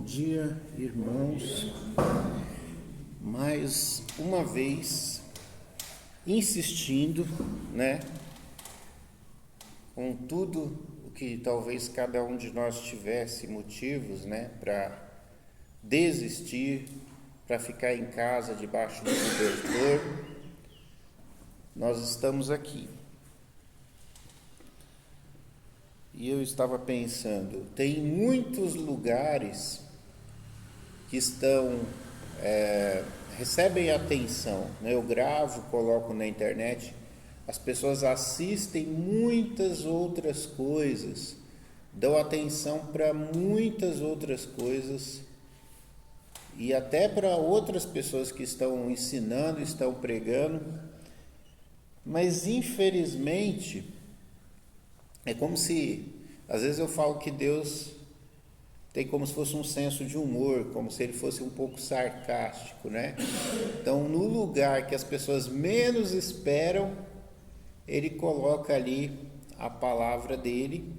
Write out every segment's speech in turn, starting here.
Bom dia, irmãos. Mais uma vez, insistindo, com tudo o que talvez cada um de nós tivesse motivos, para desistir, para ficar em casa debaixo do cobertor, nós estamos aqui. E eu estava pensando, tem muitos lugares que recebem atenção, eu gravo, coloco na internet, as pessoas assistem muitas outras coisas, dão atenção para muitas outras coisas e até para outras pessoas que estão ensinando, estão pregando, mas infelizmente é como se, às vezes eu falo que Deus tem como se fosse um senso de humor, como se ele fosse um pouco sarcástico, Então, no lugar que as pessoas menos esperam, ele coloca ali a palavra dele,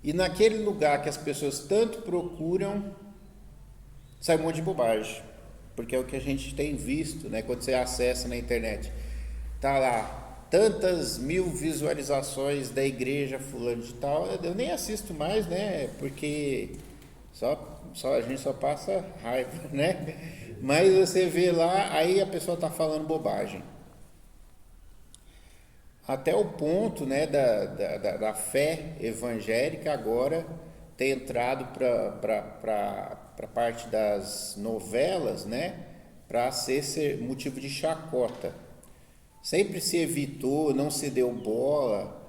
e naquele lugar que as pessoas tanto procuram, sai um monte de bobagem, porque é o que a gente tem visto, quando você acessa na internet, tá lá, tantas mil visualizações da igreja fulano de tal, eu nem assisto mais, porque a gente só passa raiva, mas você vê lá, aí a pessoa está falando bobagem, até o ponto, da fé evangélica agora ter entrado para a parte das novelas, para ser motivo de chacota. Sempre se evitou, não se deu bola.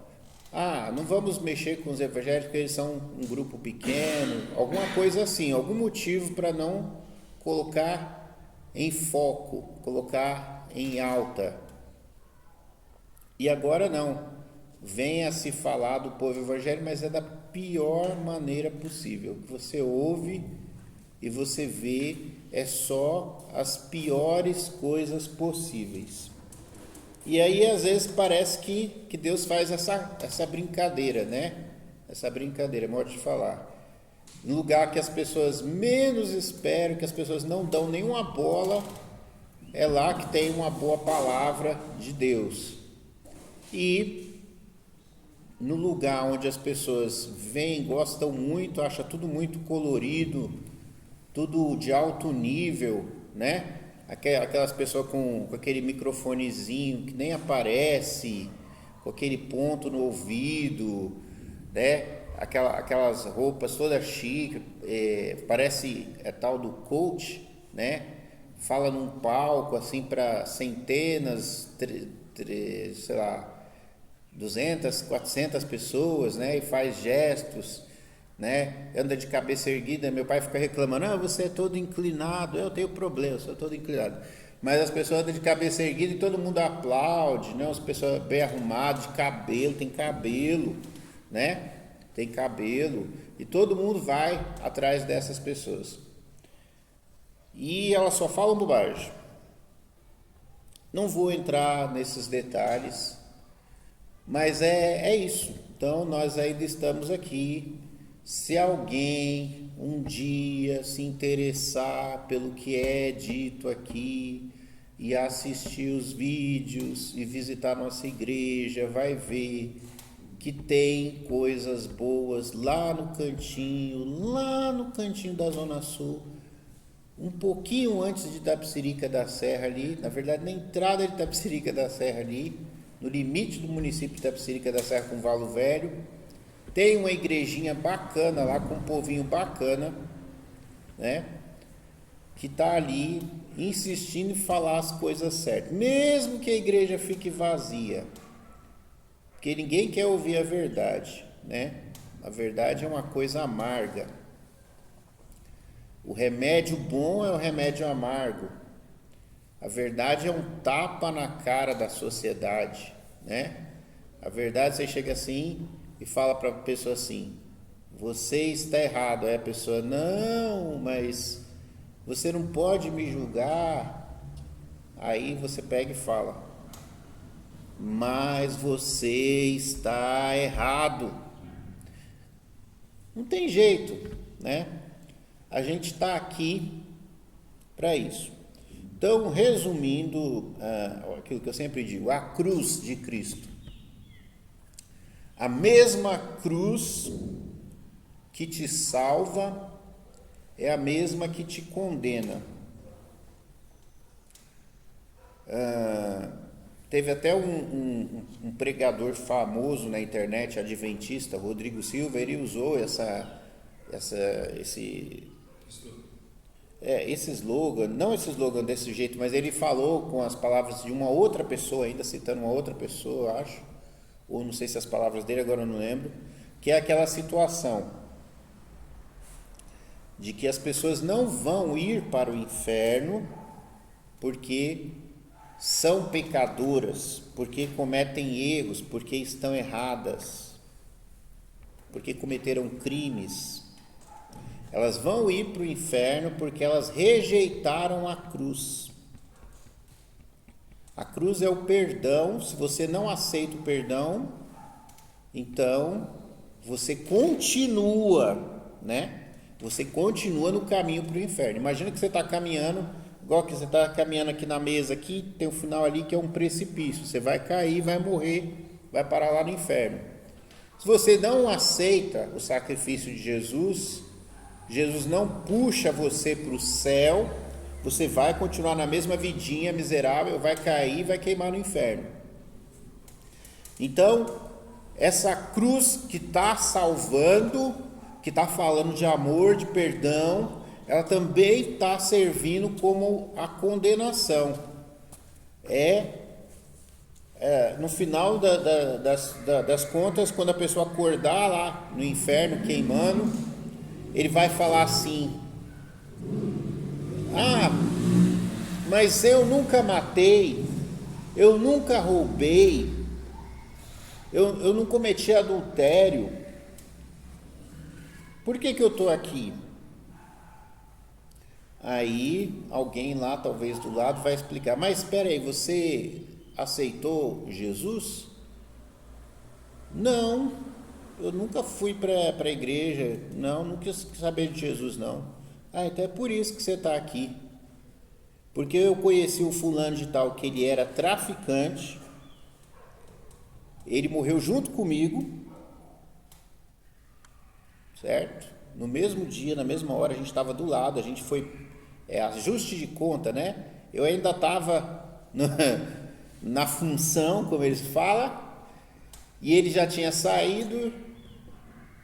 Não vamos mexer com os evangélicos, eles são um grupo pequeno, alguma coisa assim, algum motivo para não colocar em foco, colocar em alta. E agora não, vem a se falar do povo evangélico, mas é da pior maneira possível. O que você ouve e você vê é só as piores coisas possíveis. E aí, às vezes, parece que Deus faz essa brincadeira, Essa brincadeira, modo de falar. No lugar que as pessoas menos esperam, que as pessoas não dão nenhuma bola, é lá que tem uma boa palavra de Deus. E no lugar onde as pessoas vêm, gostam muito, acham tudo muito colorido, tudo de alto nível, Aquelas pessoas com aquele microfonezinho que nem aparece, com aquele ponto no ouvido, Aquelas roupas todas chiques, parece tal do coach, Fala num palco assim para centenas, 200, 400 pessoas, e faz gestos, anda de cabeça erguida. Meu pai fica reclamando, você é todo inclinado. Eu tenho problema, eu sou todo inclinado, mas as pessoas andam de cabeça erguida e todo mundo aplaude, as pessoas bem arrumadas, de cabelo, tem cabelo, e todo mundo vai atrás dessas pessoas, e elas só falam bobagem. Não vou entrar nesses detalhes, mas é isso. Então nós ainda estamos aqui. Se alguém um dia se interessar pelo que é dito aqui e assistir os vídeos e visitar nossa igreja, vai ver que tem coisas boas lá no cantinho da Zona Sul, um pouquinho antes de Itapecerica da Serra ali, na verdade na entrada de Itapecerica da Serra ali, no limite do município de Itapecerica da Serra com Valo Velho, tem uma igrejinha bacana lá, com um povinho bacana, que está ali insistindo em falar as coisas certas, mesmo que a igreja fique vazia, porque ninguém quer ouvir a verdade, A verdade é uma coisa amarga. O remédio bom é o remédio amargo. A verdade é um tapa na cara da sociedade, A verdade, você chega assim e fala para a pessoa assim, você está errado. Aí a pessoa, não, mas você não pode me julgar. Aí você pega e fala, mas você está errado. Não tem jeito, a gente está aqui para isso. Então, resumindo aquilo que eu sempre digo, a cruz de Cristo. A mesma cruz que te salva é a mesma que te condena. Teve até um pregador famoso na internet, adventista, Rodrigo Silva, ele usou esse slogan, não esse slogan desse jeito, mas ele falou com as palavras de uma outra pessoa, ainda citando uma outra pessoa, acho, ou não sei se as palavras dele, agora eu não lembro, que é aquela situação de que as pessoas não vão ir para o inferno porque são pecadoras, porque cometem erros, porque estão erradas, porque cometeram crimes. Elas vão ir para o inferno porque elas rejeitaram a cruz. A cruz é o perdão. Se você não aceita o perdão, então você continua, né? Você continua no caminho para o inferno. Imagina que você está caminhando, igual que você está caminhando aqui na mesa, aqui tem um final ali que é um precipício. Você vai cair, vai morrer, vai parar lá no inferno. Se você não aceita o sacrifício de Jesus, Jesus não puxa você para o céu, você vai continuar na mesma vidinha miserável, vai cair e vai queimar no inferno. Então, essa cruz que está salvando, que está falando de amor, de perdão, ela também está servindo como a condenação. No final das contas, quando a pessoa acordar lá no inferno queimando, ele vai falar assim: mas eu nunca matei, eu nunca roubei, eu não cometi adultério, por que eu estou aqui? Aí alguém lá, talvez do lado, vai explicar: mas espera aí, você aceitou Jesus? Não, eu nunca fui para a igreja, não quis saber de Jesus, não. Então é por isso que você está aqui. Porque eu conheci o fulano de tal, que ele era traficante, ele morreu junto comigo, certo? No mesmo dia, na mesma hora, a gente estava do lado, a gente foi, ajuste de conta, né? Eu ainda estava na função, como eles falam, e ele já tinha saído,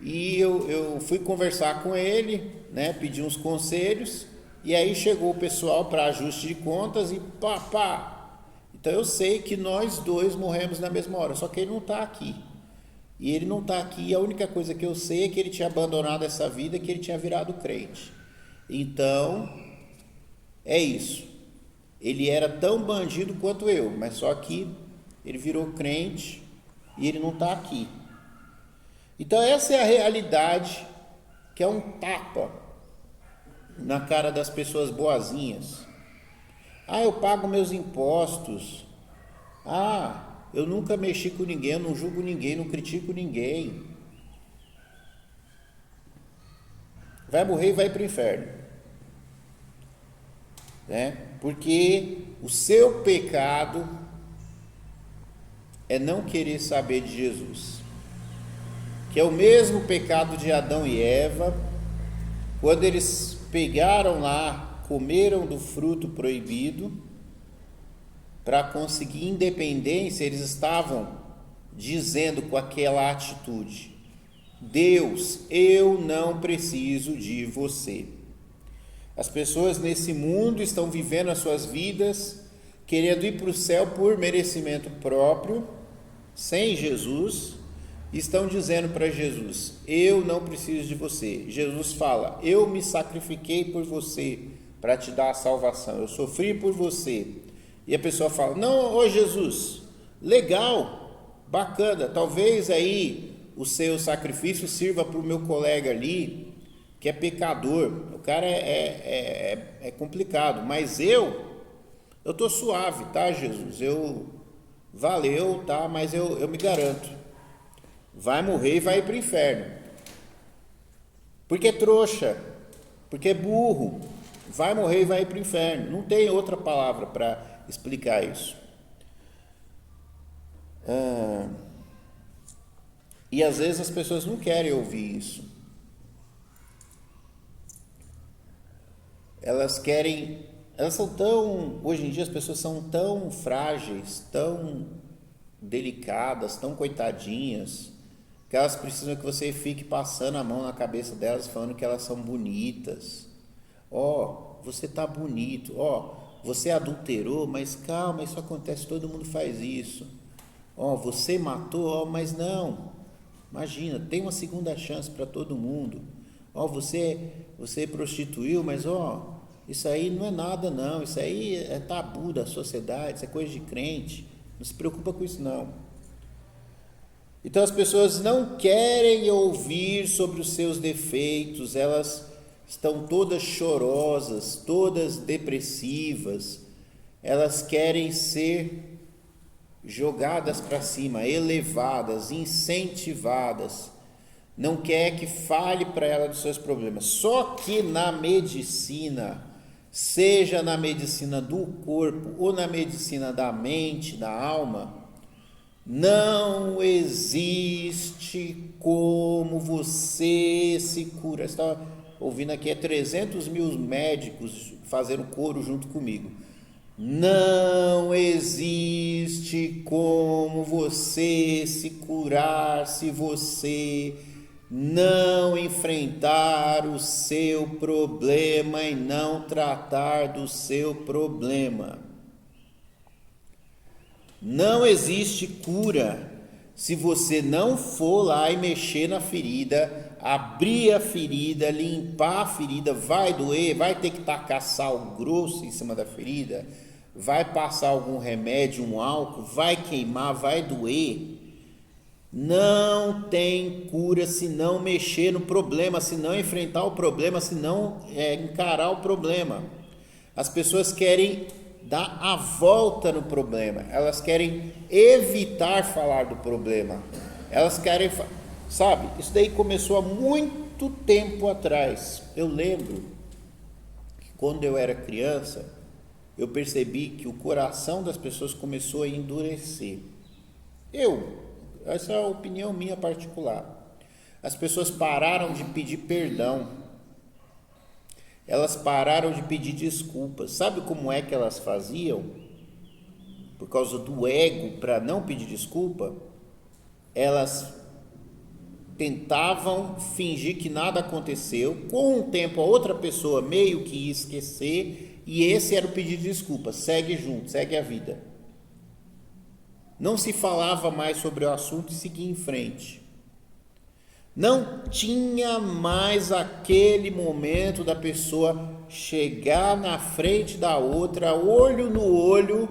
e eu fui conversar com ele, né? Pedi uns conselhos, e aí chegou o pessoal para ajuste de contas e pá. Então eu sei que nós dois morremos na mesma hora, só que ele não está aqui. E ele não está aqui, a única coisa que eu sei é que ele tinha abandonado essa vida, que ele tinha virado crente. Então, é isso. Ele era tão bandido quanto eu, mas só que ele virou crente e ele não está aqui. Então essa é a realidade, que é um tapa na cara das pessoas boazinhas. Eu pago meus impostos. Eu nunca mexi com ninguém, eu não julgo ninguém, não critico ninguém. Vai morrer e vai para o inferno, né? Porque o seu pecado é não querer saber de Jesus, que é o mesmo pecado de Adão e Eva, quando eles pegaram lá, comeram do fruto proibido, para conseguir independência. Eles estavam dizendo com aquela atitude: Deus, eu não preciso de você. As pessoas nesse mundo estão vivendo as suas vidas, querendo ir para o céu por merecimento próprio, sem Jesus, e estão dizendo para Jesus: eu não preciso de você. Jesus fala: eu me sacrifiquei por você para te dar a salvação, eu sofri por você. E a pessoa fala: não, Jesus, legal, bacana, talvez aí o seu sacrifício sirva para o meu colega ali, que é pecador, o cara é complicado, mas eu estou suave, tá, Jesus? Valeu, tá, mas eu me garanto, vai morrer e vai ir para o inferno, porque é trouxa, porque é burro, vai morrer e vai ir para o inferno. Não tem outra palavra para explicar isso. E às vezes as pessoas não querem ouvir isso. Elas são tão, hoje em dia as pessoas são tão frágeis, tão delicadas, tão coitadinhas, que elas precisam que você fique passando a mão na cabeça delas, falando que elas são bonitas. Você tá bonito. Você adulterou, mas calma, isso acontece, todo mundo faz isso. Você matou, mas não. Imagina, tem uma segunda chance para todo mundo. Você prostituiu, mas isso aí não é nada não, isso aí é tabu da sociedade, isso é coisa de crente. Não se preocupa com isso não. Então as pessoas não querem ouvir sobre os seus defeitos, elas estão todas chorosas, todas depressivas, elas querem ser jogadas para cima, elevadas, incentivadas, não quer que fale para ela dos seus problemas. Só que na medicina, seja na medicina do corpo ou na medicina da mente, da alma, não existe como você se curar. Você está ouvindo aqui, 300 mil médicos fazendo coro junto comigo. Não existe como você se curar se você não enfrentar o seu problema e não tratar do seu problema. Não existe cura se você não for lá e mexer na ferida, abrir a ferida, limpar a ferida. Vai doer, vai ter que tacar sal grosso em cima da ferida, vai passar algum remédio, um álcool, vai queimar, vai doer. Não tem cura se não mexer no problema, se não enfrentar o problema, se não encarar o problema. As pessoas querem dar a volta no problema, elas querem evitar falar do problema, elas querem, sabe, isso daí começou há muito tempo atrás. Eu lembro que quando eu era criança, eu percebi que o coração das pessoas começou a endurecer. Essa é a opinião minha particular. As pessoas pararam de pedir perdão. Elas pararam de pedir desculpas. Sabe como é que elas faziam? Por causa do ego, para não pedir desculpa, elas tentavam fingir que nada aconteceu. Com o tempo, a outra pessoa meio que ia esquecer, e esse era o pedido de desculpa. Segue junto, segue a vida. Não se falava mais sobre o assunto e seguia em frente. Não tinha mais aquele momento da pessoa chegar na frente da outra, olho no olho,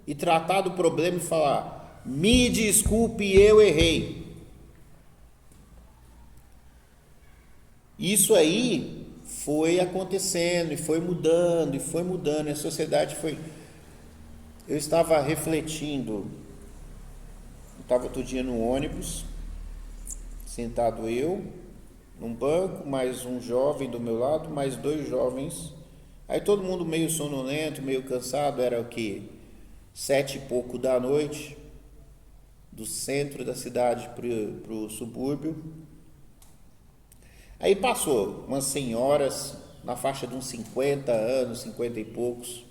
e tratar do problema e falar: me desculpe, eu errei. Isso aí foi acontecendo e foi mudando, e a sociedade foi... Eu estava refletindo, estava outro dia no ônibus, sentado eu, num banco, mais um jovem do meu lado, mais 2 jovens, aí todo mundo meio sonolento, meio cansado, era o quê? 7 e pouco da noite, do centro da cidade para o subúrbio. Aí passou umas senhoras, na faixa de uns 50 anos, 50 e poucos,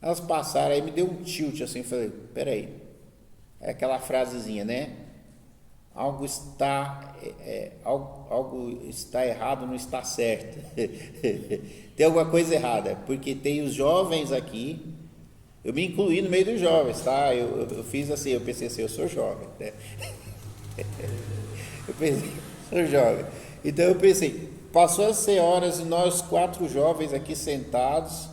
elas passaram, aí me deu um tilt assim, falei, peraí, é aquela frasezinha, né? Algo está errado, não está certo. Tem alguma coisa errada, porque tem os jovens aqui, eu me incluí no meio dos jovens, tá? Eu fiz assim, eu pensei assim, eu sou jovem, né? Eu pensei, sou jovem. Então eu pensei, passou as senhoras e nós 4 jovens aqui sentados,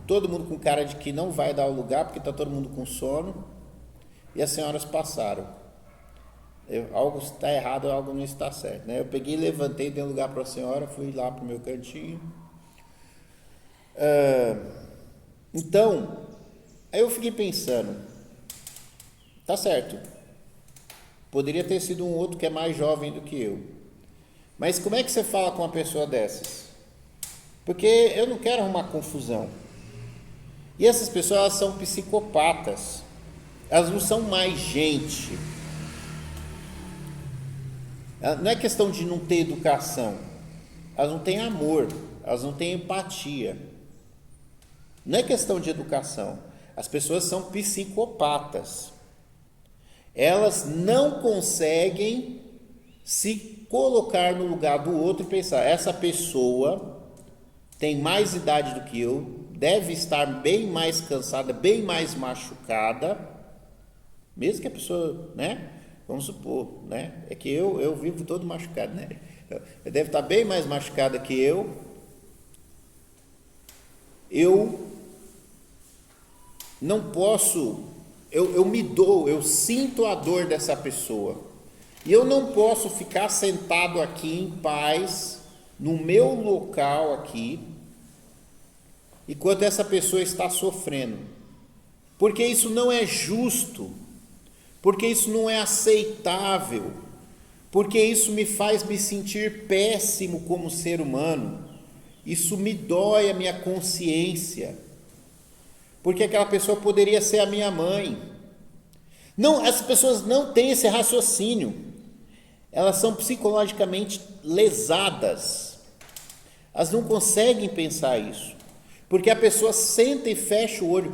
todo mundo com cara de que não vai dar o lugar, porque está todo mundo com sono, e as senhoras passaram. Algo está errado, algo não está certo, né? Eu peguei, levantei, dei um lugar para a senhora, fui lá para o meu cantinho. Então, aí eu fiquei pensando, tá certo, poderia ter sido um outro que é mais jovem do que eu, mas como é que você fala com uma pessoa dessas? Porque eu não quero arrumar confusão. E essas pessoas, elas são psicopatas. Elas não são mais gente. Não é questão de não ter educação. Elas não têm amor. Elas não têm empatia. Não é questão de educação. As pessoas são psicopatas. Elas não conseguem se colocar no lugar do outro e pensar: essa pessoa tem mais idade do que eu, deve estar bem mais cansada, bem mais machucada, mesmo que a pessoa, né? Vamos supor, né? É que eu vivo todo machucado, né? Eu deve estar bem mais machucada que eu. Eu não posso, eu me dou, eu sinto a dor dessa pessoa. E eu não posso ficar sentado aqui em paz, no meu local aqui, enquanto essa pessoa está sofrendo. Porque isso não é justo, porque isso não é aceitável, porque isso me faz me sentir péssimo como ser humano, isso me dói a minha consciência, porque aquela pessoa poderia ser a minha mãe. Não, as pessoas não têm esse raciocínio, elas são psicologicamente lesadas, elas não conseguem pensar isso, porque a pessoa senta e fecha o olho.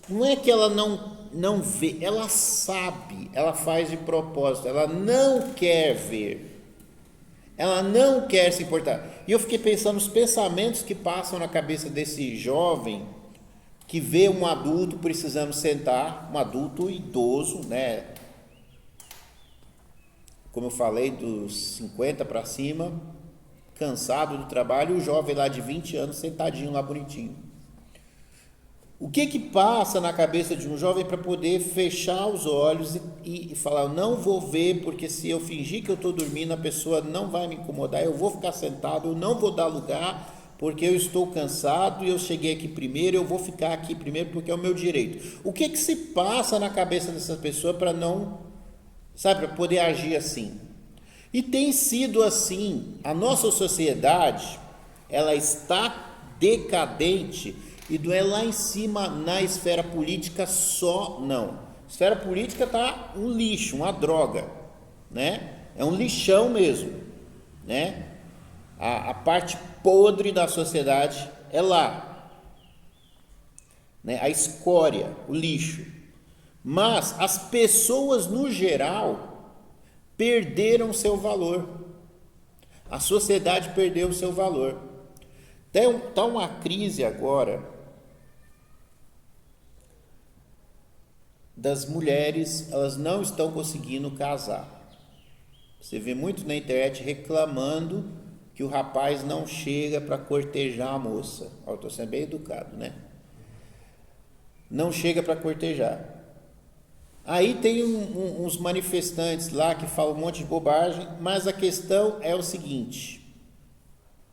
Não é que ela não vê, ela sabe, ela faz de propósito, ela não quer ver, ela não quer se importar. E eu fiquei pensando nos pensamentos que passam na cabeça desse jovem que vê um adulto precisando sentar, um adulto idoso, né? Como eu falei, dos 50 para cima, cansado do trabalho, e o jovem lá de 20 anos sentadinho lá bonitinho. O que passa na cabeça de um jovem para poder fechar os olhos e falar: eu não vou ver, porque se eu fingir que eu estou dormindo, a pessoa não vai me incomodar, eu vou ficar sentado, eu não vou dar lugar, porque eu estou cansado e eu cheguei aqui primeiro, eu vou ficar aqui primeiro porque é o meu direito. O que se passa na cabeça dessa pessoa para não, sabe, para poder agir assim? E tem sido assim. A nossa sociedade, ela está decadente. E não é lá em cima na esfera política só, não. A esfera política está um lixo, uma droga, né? É um lixão mesmo, né? A parte podre da sociedade é lá, né? A escória, o lixo. Mas as pessoas no geral perderam seu valor. A sociedade perdeu o seu valor. Está uma crise agora das mulheres, elas não estão conseguindo casar. Você vê muito na internet reclamando que o rapaz não chega para cortejar a moça. Eu estou sendo bem educado, né? Não chega para cortejar. Aí tem uns manifestantes lá que falam um monte de bobagem, mas a questão é o seguinte: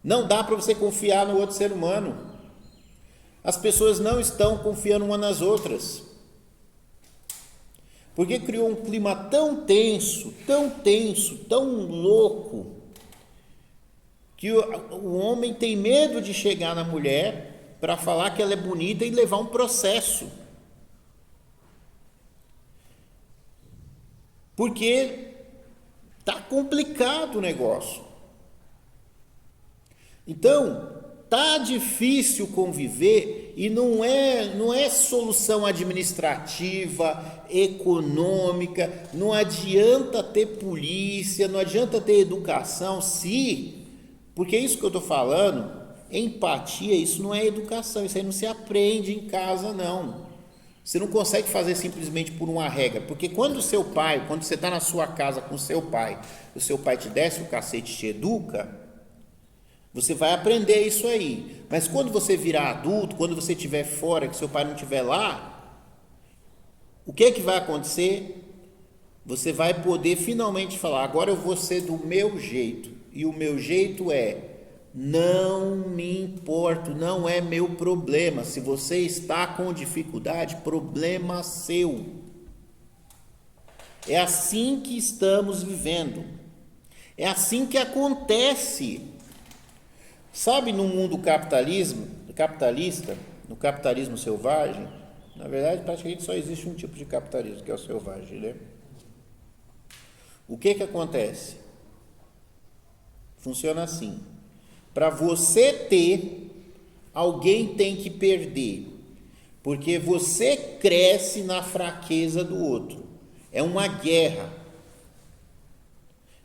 não dá para você confiar no outro ser humano. As pessoas não estão confiando umas nas outras. Porque criou um clima tão tenso, tão louco, que o homem tem medo de chegar na mulher para falar que ela é bonita e levar um processo. Porque está complicado o negócio. Então, tá difícil conviver e não é solução administrativa, econômica, não adianta ter polícia, não adianta ter educação, porque isso que eu estou falando, empatia, isso não é educação, isso aí não se aprende em casa, não. Você não consegue fazer simplesmente por uma regra, porque quando você está na sua casa com seu pai, o seu pai te desce o cacete e te educa, você vai aprender isso aí. Mas quando você virar adulto, quando você estiver fora, que seu pai não estiver lá, o que vai acontecer? Você vai poder finalmente falar: agora eu vou ser do meu jeito. E o meu jeito é: não me importo, não é meu problema. Se você está com dificuldade, problema seu. É assim que estamos vivendo. É assim que acontece. Sabe, no mundo capitalista, no capitalismo selvagem, na verdade, praticamente só existe um tipo de capitalismo, que é o selvagem, né? O que acontece? Funciona assim. Para você ter, alguém tem que perder, porque você cresce na fraqueza do outro. É uma guerra.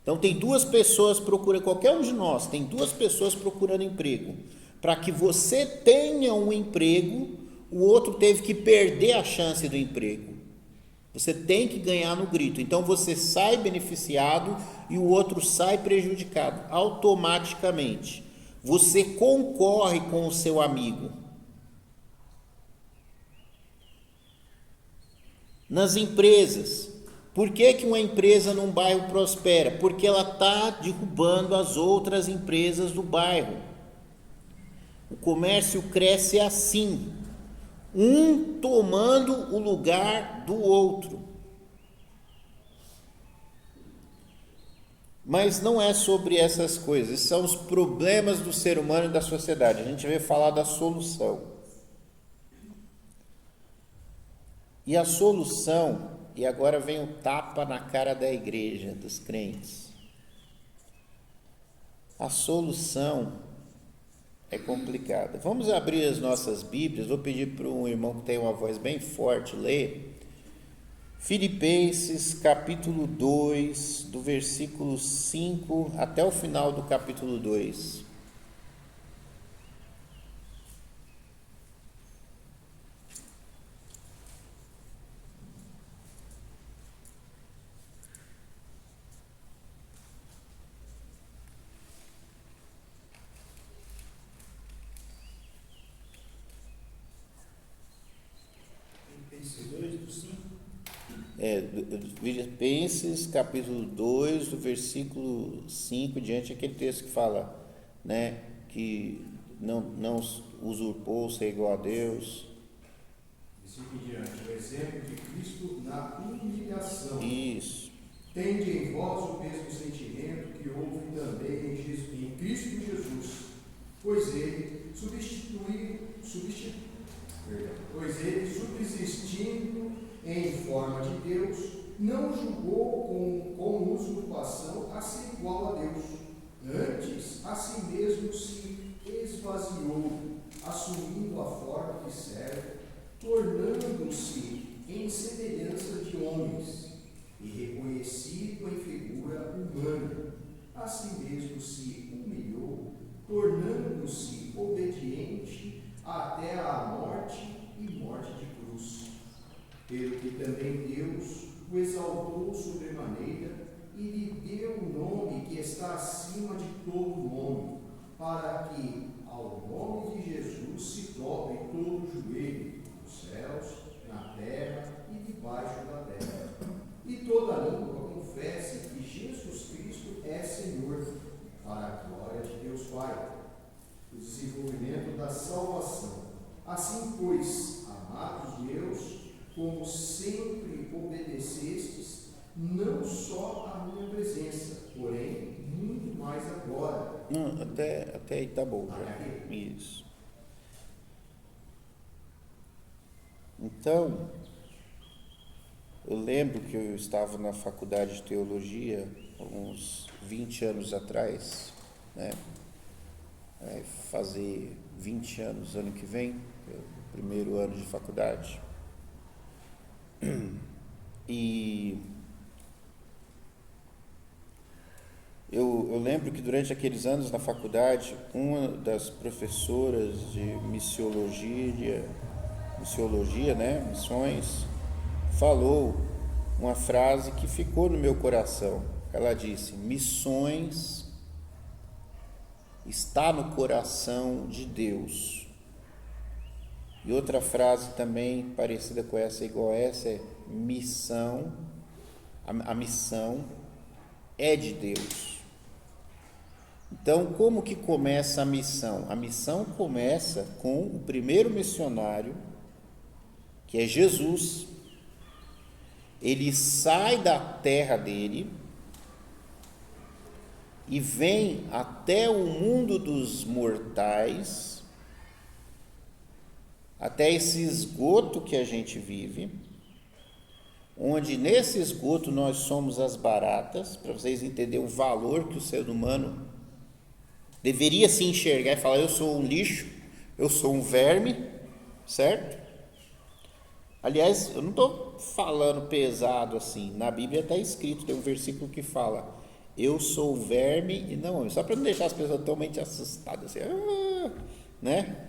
Então tem duas pessoas procurando, qualquer um de nós tem duas pessoas procurando emprego. Para que você tenha um emprego, o outro teve que perder a chance do emprego. Você tem que ganhar no grito. Então você sai beneficiado e o outro sai prejudicado automaticamente. Você concorre com o seu amigo. Nas empresas, por que uma empresa num bairro prospera? Porque ela está derrubando as outras empresas do bairro. O comércio cresce assim, um tomando o lugar do outro. Mas não é sobre essas coisas, são os problemas do ser humano e da sociedade. A gente vai falar da solução. E a solução, e agora vem o tapa na cara da igreja, dos crentes. A solução é complicada. Vamos abrir as nossas Bíblias, vou pedir para um irmão que tem uma voz bem forte ler. Filipenses capítulo 2, do versículo 5 até o final do capítulo 2. Filipenses capítulo 2, do versículo 5 diante, aquele texto que fala, né, que não usurpou ser igual a Deus. Versículo em diante, o exemplo de Cristo na humilhação. Isso. Tende em vós o mesmo sentimento que houve também em Cristo Jesus, pois ele, subsistindo em forma de Deus, não julgou com usurpação a ser igual a Deus. Antes, a si mesmo se esvaziou, assumindo a forma de servo, tornando-se em semelhança de homens, e reconhecido em figura humana. A si mesmo se humilhou, tornando-se obediente até a morte e morte de cruz. Pelo que também Deus o exaltou sobremaneira e lhe deu o nome que está acima de todo nome, para que ao nome de Jesus se dobre todo o joelho, nos céus, na terra e debaixo da terra, e toda língua confesse que Jesus Cristo é Senhor, para a glória de Deus Pai. O desenvolvimento da salvação. Assim, pois, amados meus, como sempre obedecestes, não só à minha presença, porém, muito mais agora. Não, até aí tá bom já. Isso. Então, eu lembro que eu estava na faculdade de teologia, uns 20 anos atrás, né? Vai fazer 20 anos ano que vem, é o primeiro ano de faculdade. E eu lembro que durante aqueles anos na faculdade, uma das professoras de missiologia, né, missões, falou uma frase que ficou no meu coração. Ela disse: missões está no coração de Deus. E outra frase também parecida com essa, igual a essa, é missão, a missão é de Deus. Então, como que começa a missão? A missão começa com o primeiro missionário, que é Jesus. Ele sai da terra dele, e vem até o mundo dos mortais, até esse esgoto que a gente vive, onde nesse esgoto nós somos as baratas, para vocês entenderem o valor que o ser humano deveria se enxergar e falar: eu sou um lixo, eu sou um verme, certo? Aliás, eu não estou falando pesado assim, na Bíblia está escrito, tem um versículo que fala: eu sou verme e não homem, só para não deixar as pessoas totalmente assustadas, assim, né?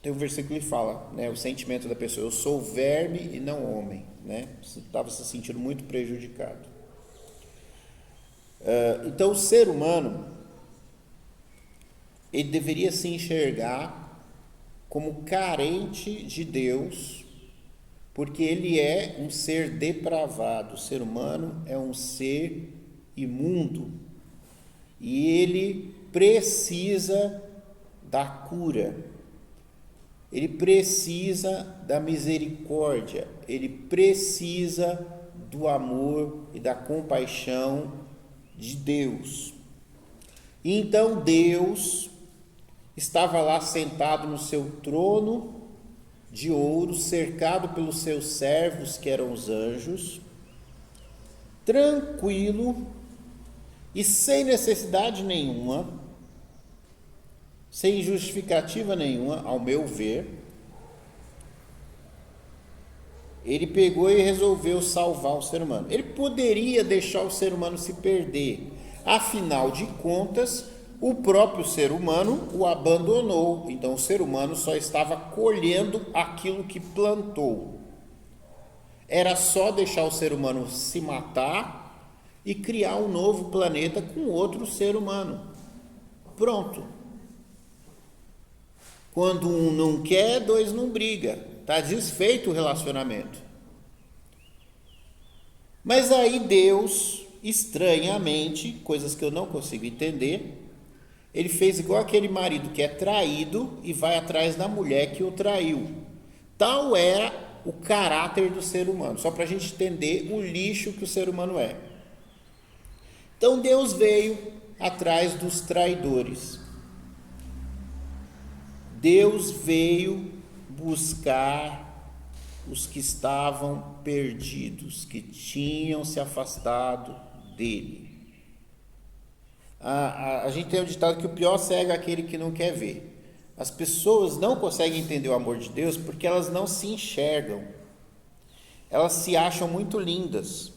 Tem um versículo que fala, né, o sentimento da pessoa: eu sou verme e não homem, né? Você estava se sentindo muito prejudicado. Então o ser humano, ele deveria se enxergar como carente de Deus, porque ele é um ser depravado. O ser humano é um ser imundo e ele precisa da cura, ele precisa da misericórdia, ele precisa do amor e da compaixão de Deus. E então Deus estava lá sentado no seu trono de ouro, cercado pelos seus servos, que eram os anjos, tranquilo e sem necessidade nenhuma, sem justificativa nenhuma, ao meu ver. Ele pegou e resolveu salvar o ser humano. Ele poderia deixar o ser humano se perder, afinal de contas, o próprio ser humano o abandonou. Então o ser humano só estava colhendo aquilo que plantou. Era só deixar o ser humano se matar e criar um novo planeta com outro ser humano. Pronto. Quando um não quer, dois não briga. Está desfeito o relacionamento. Mas aí Deus, estranhamente, coisas que eu não consigo entender, ele fez igual aquele marido que é traído e vai atrás da mulher que o traiu. Tal era o caráter do ser humano, só para a gente entender o lixo que o ser humano é. Então Deus veio atrás dos traidores. Deus veio buscar os que estavam perdidos, que tinham se afastado dele. A gente tem um ditado que o pior cego é aquele que não quer ver. As pessoas não conseguem entender o amor de Deus porque elas não se enxergam. Elas se acham muito lindas.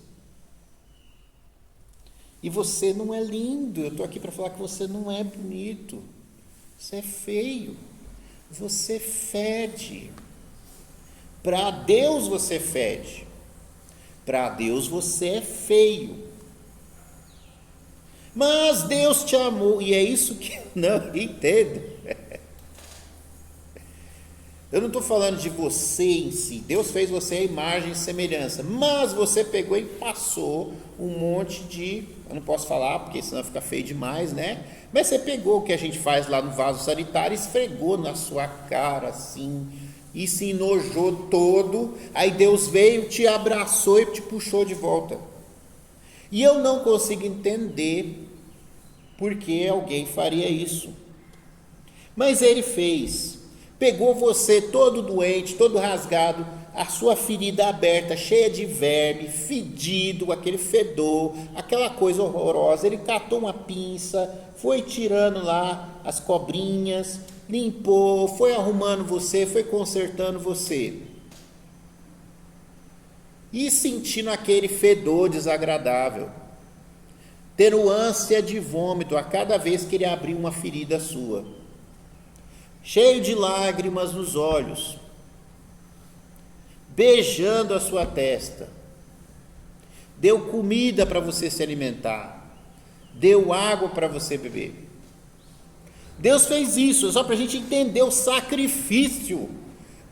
E você não é lindo. Eu estou aqui para falar que você não é bonito. Você é feio. Você fede. Para Deus você fede. Para Deus você é feio. Mas Deus te amou, e é isso que eu não entendo. Eu não estou falando de você em si. Deus fez você à imagem e semelhança, mas você pegou e passou um monte de... Eu não posso falar, porque senão fica feio demais, né? Mas você pegou o que a gente faz lá no vaso sanitário, esfregou na sua cara assim, e se enojou todo. Aí Deus veio, te abraçou e te puxou de volta. E eu não consigo entender por que alguém faria isso. Mas ele fez. Pegou você todo doente, todo rasgado, a sua ferida aberta, cheia de verme, fedido, aquele fedor, aquela coisa horrorosa. Ele catou uma pinça, foi tirando lá as cobrinhas, limpou, foi arrumando você, foi consertando você. E sentindo aquele fedor desagradável, tendo ânsia de vômito a cada vez que ele abriu uma ferida sua, cheio de lágrimas nos olhos, beijando a sua testa, deu comida para você se alimentar, deu água para você beber. Deus fez isso só para a gente entender o sacrifício,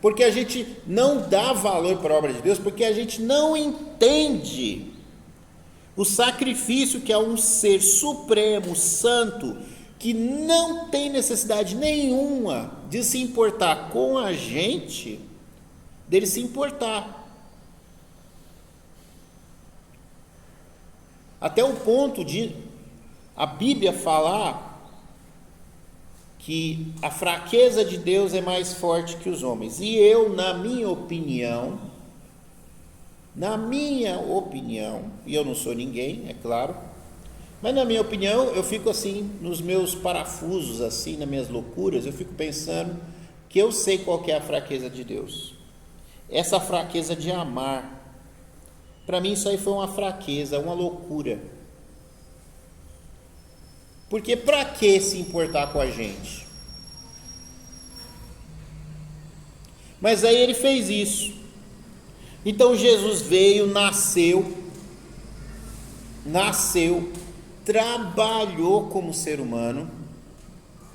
porque a gente não dá valor para a obra de Deus, porque a gente não entende o sacrifício que é um ser supremo, santo, que não tem necessidade nenhuma de se importar com a gente, dele se importar. até o ponto de a Bíblia falar que a fraqueza de Deus é mais forte que os homens. E eu, na minha opinião, e eu não sou ninguém, é claro, mas na minha opinião, eu fico assim, nos meus parafusos, assim, nas minhas loucuras, eu fico pensando que eu sei qual que é a fraqueza de Deus. Essa fraqueza de amar. Para mim isso aí foi uma fraqueza, uma loucura. Porque para que se importar com a gente? Mas aí ele fez isso. Então Jesus veio, nasceu, trabalhou como ser humano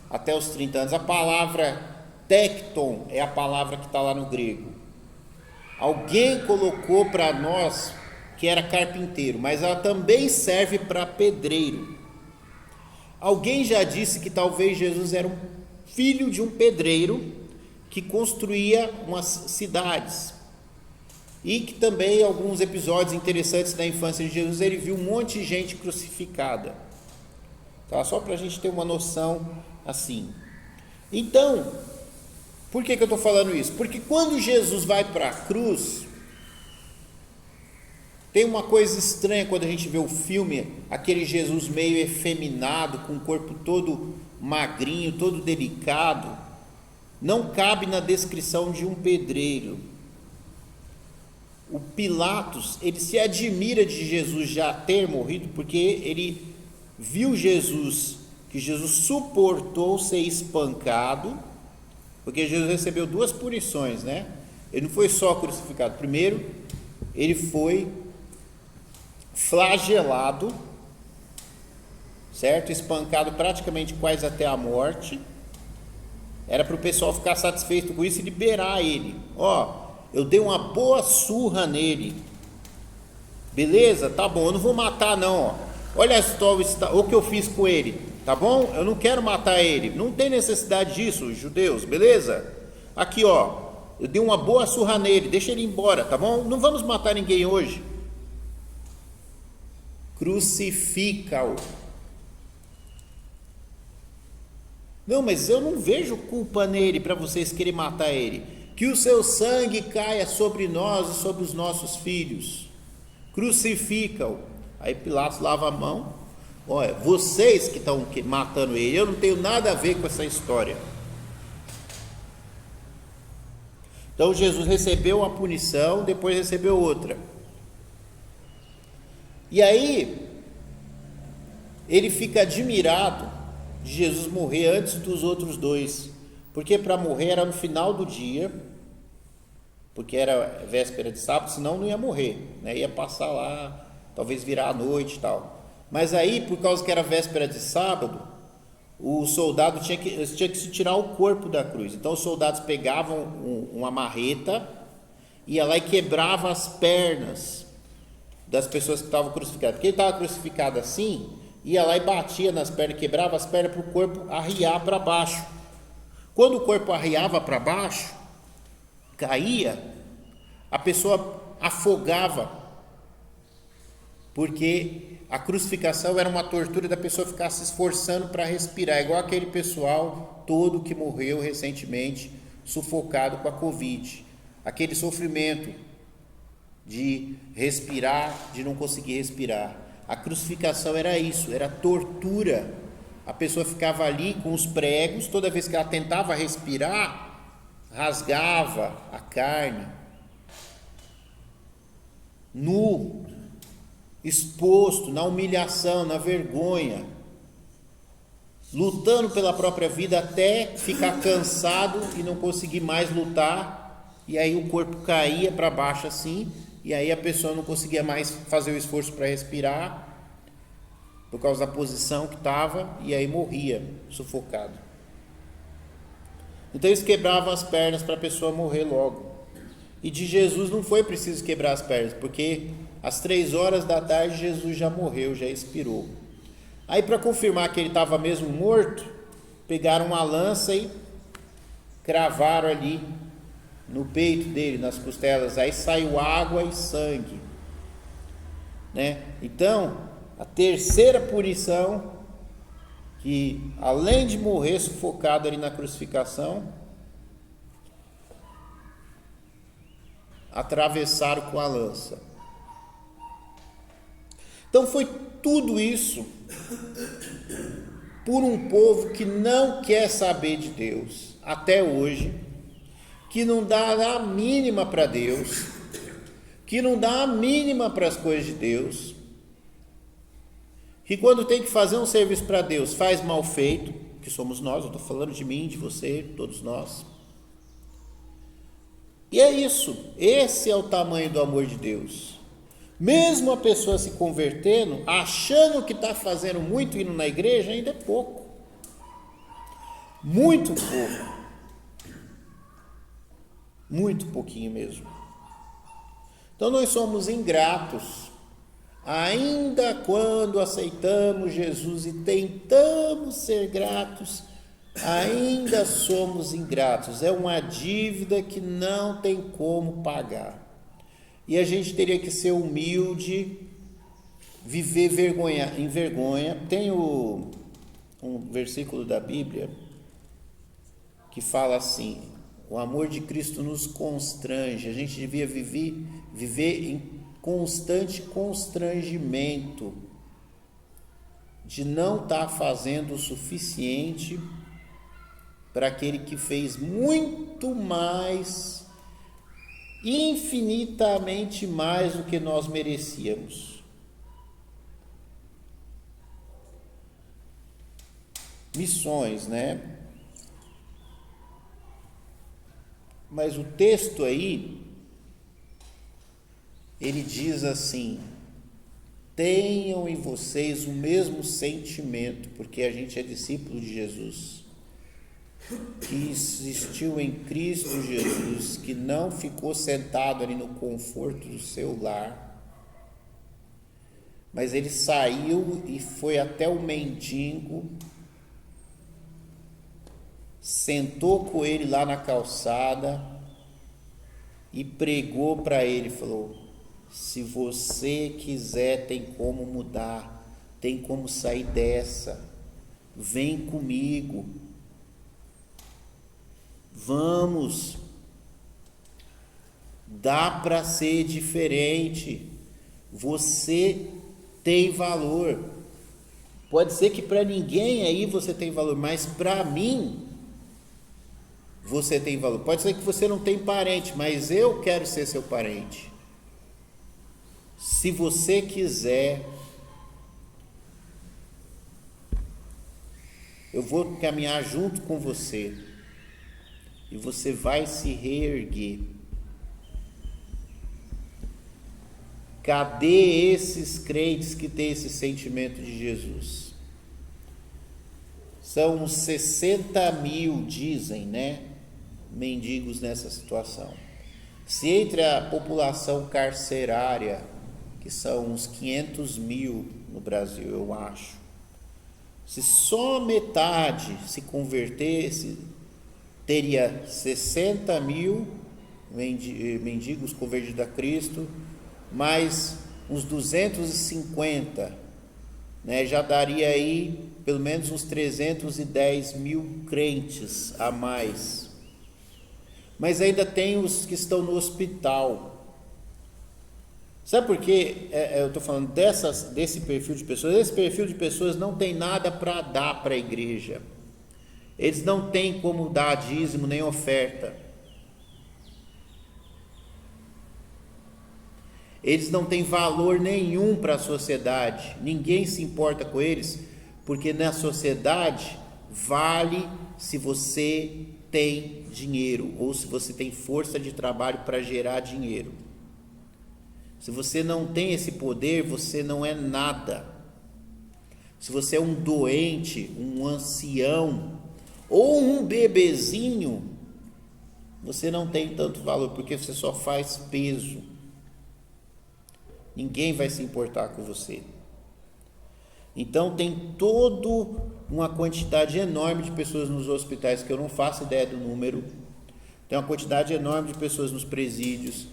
até os 30 anos. A palavra tecton é a palavra que está lá no grego. Alguém colocou para nós que era carpinteiro, mas ela também serve para pedreiro. Alguém já disse que talvez Jesus era um filho de um pedreiro que construía umas cidades. E que também, alguns episódios interessantes da infância de Jesus, ele viu um monte de gente crucificada. Tá? Só para a gente ter uma noção assim. Então, por que eu estou falando isso? Porque quando Jesus vai para a cruz, tem uma coisa estranha quando a gente vê o filme, aquele Jesus meio efeminado, com o corpo todo magrinho, todo delicado, não cabe na descrição de um pedreiro. O Pilatos, ele se admira de Jesus já ter morrido, porque ele viu Jesus, que Jesus suportou ser espancado, porque Jesus recebeu 2 punições, né? Ele não foi só crucificado. Primeiro, ele foi flagelado, certo? Espancado praticamente quase até a morte. Era para o pessoal ficar satisfeito com isso e liberar ele. Eu dei uma boa surra nele, beleza? Tá bom, eu não vou matar não, olha o que eu fiz com ele, tá bom? Eu não quero matar ele, não tem necessidade disso, judeus, beleza? Aqui eu dei uma boa surra nele, deixa ele embora, tá bom? Não vamos matar ninguém hoje. Crucifica-o. Não, mas eu não vejo culpa nele para vocês querem matar ele. Que o seu sangue caia sobre nós e sobre os nossos filhos. Crucifica-o. Aí Pilatos lava a mão. Olha, vocês que estão matando ele, eu não tenho nada a ver com essa história. Então Jesus recebeu uma punição, depois recebeu outra. E aí ele fica admirado de Jesus morrer antes dos outros 2, porque para morrer era no final do dia, porque era véspera de sábado, senão não ia morrer, né? Ia passar lá, talvez virar a noite e tal. Mas aí, por causa que era véspera de sábado, o soldado tinha que se tirar o corpo da cruz. Então os soldados pegavam uma marreta, ia lá e quebrava as pernas das pessoas que estavam crucificadas. Porque ele estava crucificado assim, ia lá e batia nas pernas, quebrava as pernas para o corpo arriar para baixo. Quando o corpo arriava para baixo, caía, a pessoa afogava, porque a crucificação era uma tortura da pessoa ficar se esforçando para respirar, igual aquele pessoal todo que morreu recentemente, sufocado com a Covid, aquele sofrimento de respirar, de não conseguir respirar. A crucificação era isso, era tortura. A pessoa ficava ali com os pregos, toda vez que ela tentava respirar, rasgava a carne, nu, exposto, na humilhação, na vergonha, lutando pela própria vida até ficar cansado e não conseguir mais lutar, e aí o corpo caía para baixo assim, e aí a pessoa não conseguia mais fazer o esforço para respirar, por causa da posição que estava, e aí morria, sufocado. Então eles quebravam as pernas para a pessoa morrer logo. E de Jesus não foi preciso quebrar as pernas, porque às 3 horas da tarde Jesus já morreu, já expirou. Aí para confirmar que ele estava mesmo morto, pegaram uma lança e cravaram ali no peito dele, nas costelas, aí saiu água e sangue, né? Então A terceira punição, que além de morrer sufocado ali na crucificação, atravessaram com a lança. Então foi tudo isso por um povo que não quer saber de Deus até hoje, que não dá a mínima para Deus, que não dá a mínima para as coisas de Deus, que quando tem que fazer um serviço para Deus faz mal feito, que somos nós, eu estou falando de mim, de você, todos nós. E é isso, esse é o tamanho do amor de Deus. Mesmo a pessoa se convertendo, achando que está fazendo muito indo na igreja, ainda é pouco. Muito pouco. Muito pouquinho mesmo. Então nós somos ingratos. Ainda quando aceitamos Jesus e tentamos ser gratos, ainda somos ingratos. É uma dívida que não tem como pagar. E a gente teria que ser humilde, viver em vergonha. Tem um versículo da Bíblia que fala assim: o amor de Cristo nos constrange. A gente devia viver em constante constrangimento de não estar fazendo o suficiente para aquele que fez muito mais, infinitamente mais do que nós merecíamos. Missões, né? Mas o texto aí, ele diz assim: tenham em vocês o mesmo sentimento, porque a gente é discípulo de Jesus, que existiu em Cristo Jesus, que não ficou sentado ali no conforto do seu lar, mas ele saiu e foi até o mendigo, sentou com ele lá na calçada e pregou para ele, falou: se você quiser, tem como mudar, tem como sair dessa, vem comigo. Vamos, dá para ser diferente, você tem valor. Pode ser que para ninguém aí você tem valor, mas para mim você tem valor. Pode ser que você não tem parente, mas eu quero ser seu parente. Se você quiser, eu vou caminhar junto com você. E você vai se reerguer. Cadê esses crentes que têm esse sentimento de Jesus? São uns 60 mil, dizem, né? Mendigos nessa situação. Se entre a população carcerária, que são uns 500 mil no Brasil, eu acho, se só metade se convertesse, teria 60 mil mendigos convertidos a Cristo, mais uns 250, né? Já daria aí pelo menos uns 310 mil crentes a mais. Mas ainda tem os que estão no hospital. Sabe por quê? Eu estou falando desse perfil de pessoas. Esse perfil de pessoas não tem nada para dar para a igreja. Eles não têm como dar dízimo nem oferta. Eles não têm valor nenhum para a sociedade. Ninguém se importa com eles, porque na sociedade vale se você tem dinheiro ou se você tem força de trabalho para gerar dinheiro. Se você não tem esse poder, você não é nada. Se você é um doente, um ancião ou um bebezinho, você não tem tanto valor, porque você só faz peso. Ninguém vai se importar com você. Então tem toda uma quantidade enorme de pessoas nos hospitais, que eu não faço ideia do número. Tem uma quantidade enorme de pessoas nos presídios.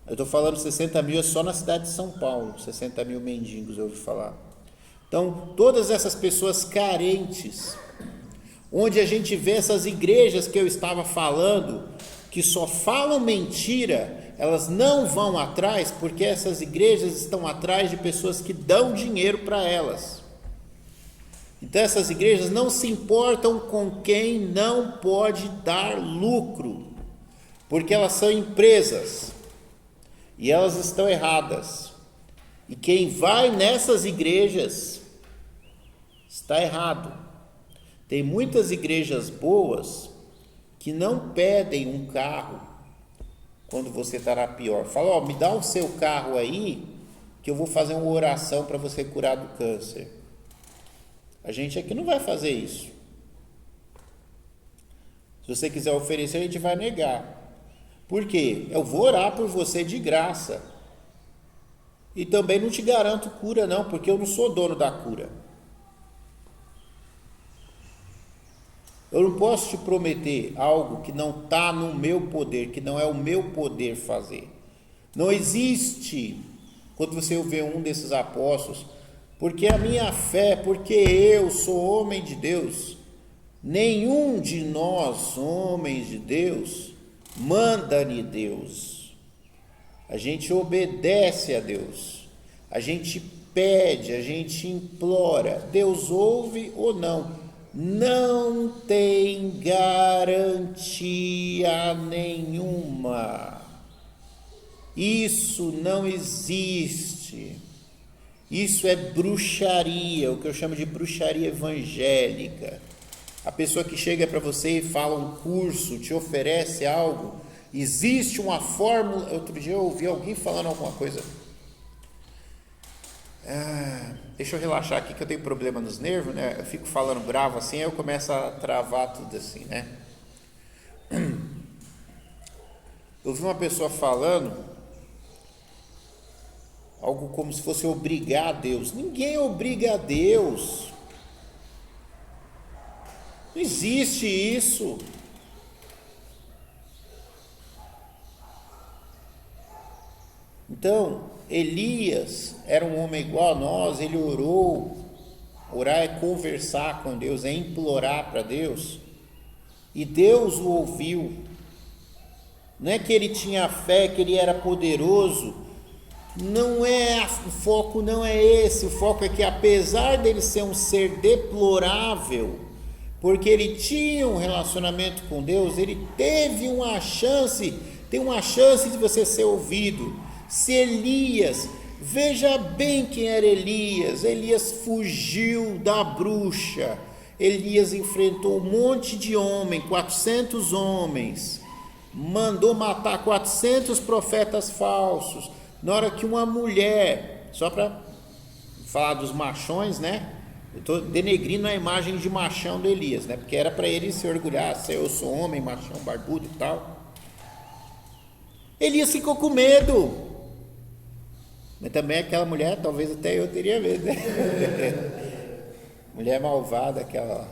Eu estou falando 60 mil, é só na cidade de São Paulo, 60 mil mendigos, eu ouvi falar. Então, todas essas pessoas carentes, onde a gente vê essas igrejas que eu estava falando, que só falam mentira, elas não vão atrás, porque essas igrejas estão atrás de pessoas que dão dinheiro para elas. Então essas igrejas não se importam com quem não pode dar lucro, porque elas são empresas, e elas estão erradas. E quem vai nessas igrejas está errado. Tem muitas igrejas boas que não pedem um carro quando você estará pior. Fala, me dá o seu carro aí, que eu vou fazer uma oração para você curar do câncer. A gente aqui não vai fazer isso. Se você quiser oferecer, a gente vai negar. Por quê? Eu vou orar por você de graça. E também não te garanto cura não, porque eu não sou dono da cura. Eu não posso te prometer algo que não está no meu poder, que não é o meu poder fazer. Não existe, quando você vê um desses apóstolos, porque a minha fé, porque eu sou homem de Deus, nenhum de nós, homens de Deus, manda-lhe Deus. A gente obedece a Deus, a gente pede, a gente implora, Deus ouve ou não. Não tem garantia nenhuma. Isso não existe. Isso é bruxaria, o que eu chamo de bruxaria evangélica. A pessoa que chega para você e fala um curso, te oferece algo, existe uma fórmula. Outro dia eu ouvi alguém falando alguma coisa. Deixa eu relaxar aqui que eu tenho problema nos nervos, né? Eu fico falando bravo assim, aí eu começo a travar tudo assim, né? Eu vi uma pessoa falando algo como se fosse obrigar a Deus. Ninguém obriga a Deus. Não existe isso. Então, Elias era um homem igual a nós, ele orou. Orar é conversar com Deus, é implorar para Deus. E Deus o ouviu. Não é que ele tinha fé, que ele era poderoso. Não é, o foco não é esse. O foco é que apesar dele ser um ser deplorável, porque ele tinha um relacionamento com Deus, ele teve uma chance, tem uma chance de você ser ouvido. Se Elias, veja bem quem era Elias. Elias fugiu da bruxa. Elias enfrentou um monte de homens, 400 homens, mandou matar 400 profetas falsos. Na hora que uma mulher, só para falar dos machões, né? Eu estou denegrindo a imagem de machão do Elias, né? Porque era para ele se orgulhar, eu sou homem, machão, barbudo e tal. Elias ficou com medo. Mas também aquela mulher, talvez até eu teria medo, né? Mulher malvada, aquela.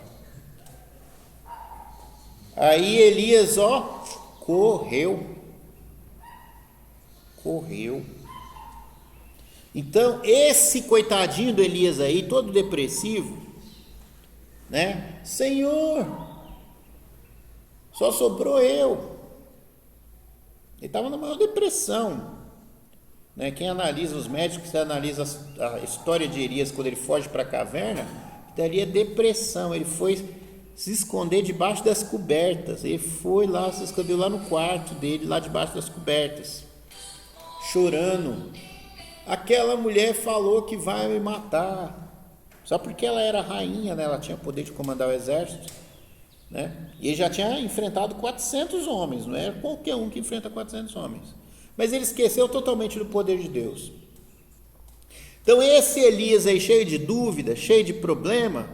Aí Elias, correu. Então, esse coitadinho do Elias aí, todo depressivo, né? Senhor, só sobrou eu. Ele estava na maior depressão. Né? Quem analisa os médicos, analisa a história de Elias quando ele foge para a caverna, daria depressão. Ele foi se esconder debaixo das cobertas. Ele foi lá, se escondeu lá no quarto dele, lá debaixo das cobertas, chorando. Aquela mulher falou que vai me matar, só porque ela era rainha, né? Ela tinha poder de comandar o exército, né? E ele já tinha enfrentado 400 homens, não era qualquer um que enfrenta 400 homens. Mas ele esqueceu totalmente do poder de Deus. Então esse Elias aí, cheio de dúvida, cheio de problema,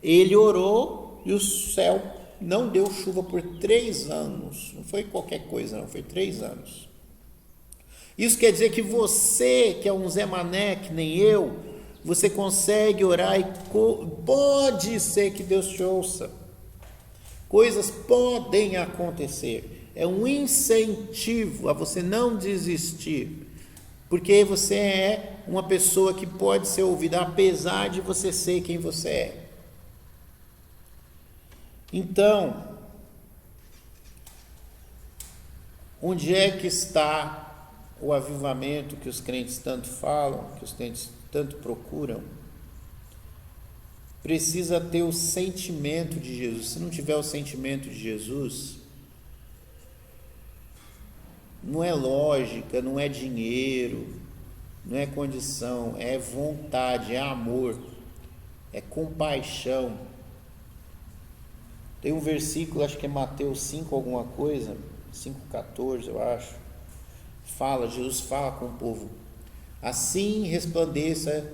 ele orou e o céu não deu chuva por 3 anos. Não foi qualquer coisa não, foi 3 anos. Isso quer dizer que você, que é um Zé Mané, que nem eu, você consegue orar e pode ser que Deus te ouça. Coisas podem acontecer. É um incentivo a você não desistir, porque você é uma pessoa que pode ser ouvida, apesar de você ser quem você é. Então, onde é que está o avivamento que os crentes tanto falam, que os crentes tanto procuram? Precisa ter o sentimento de Jesus. Se não tiver o sentimento de Jesus, não é lógica, não é dinheiro, não é condição, é vontade, é amor, é compaixão. Tem um versículo, acho que é Mateus 5 alguma coisa, 5,14 eu acho, Jesus fala com o povo: assim resplandeça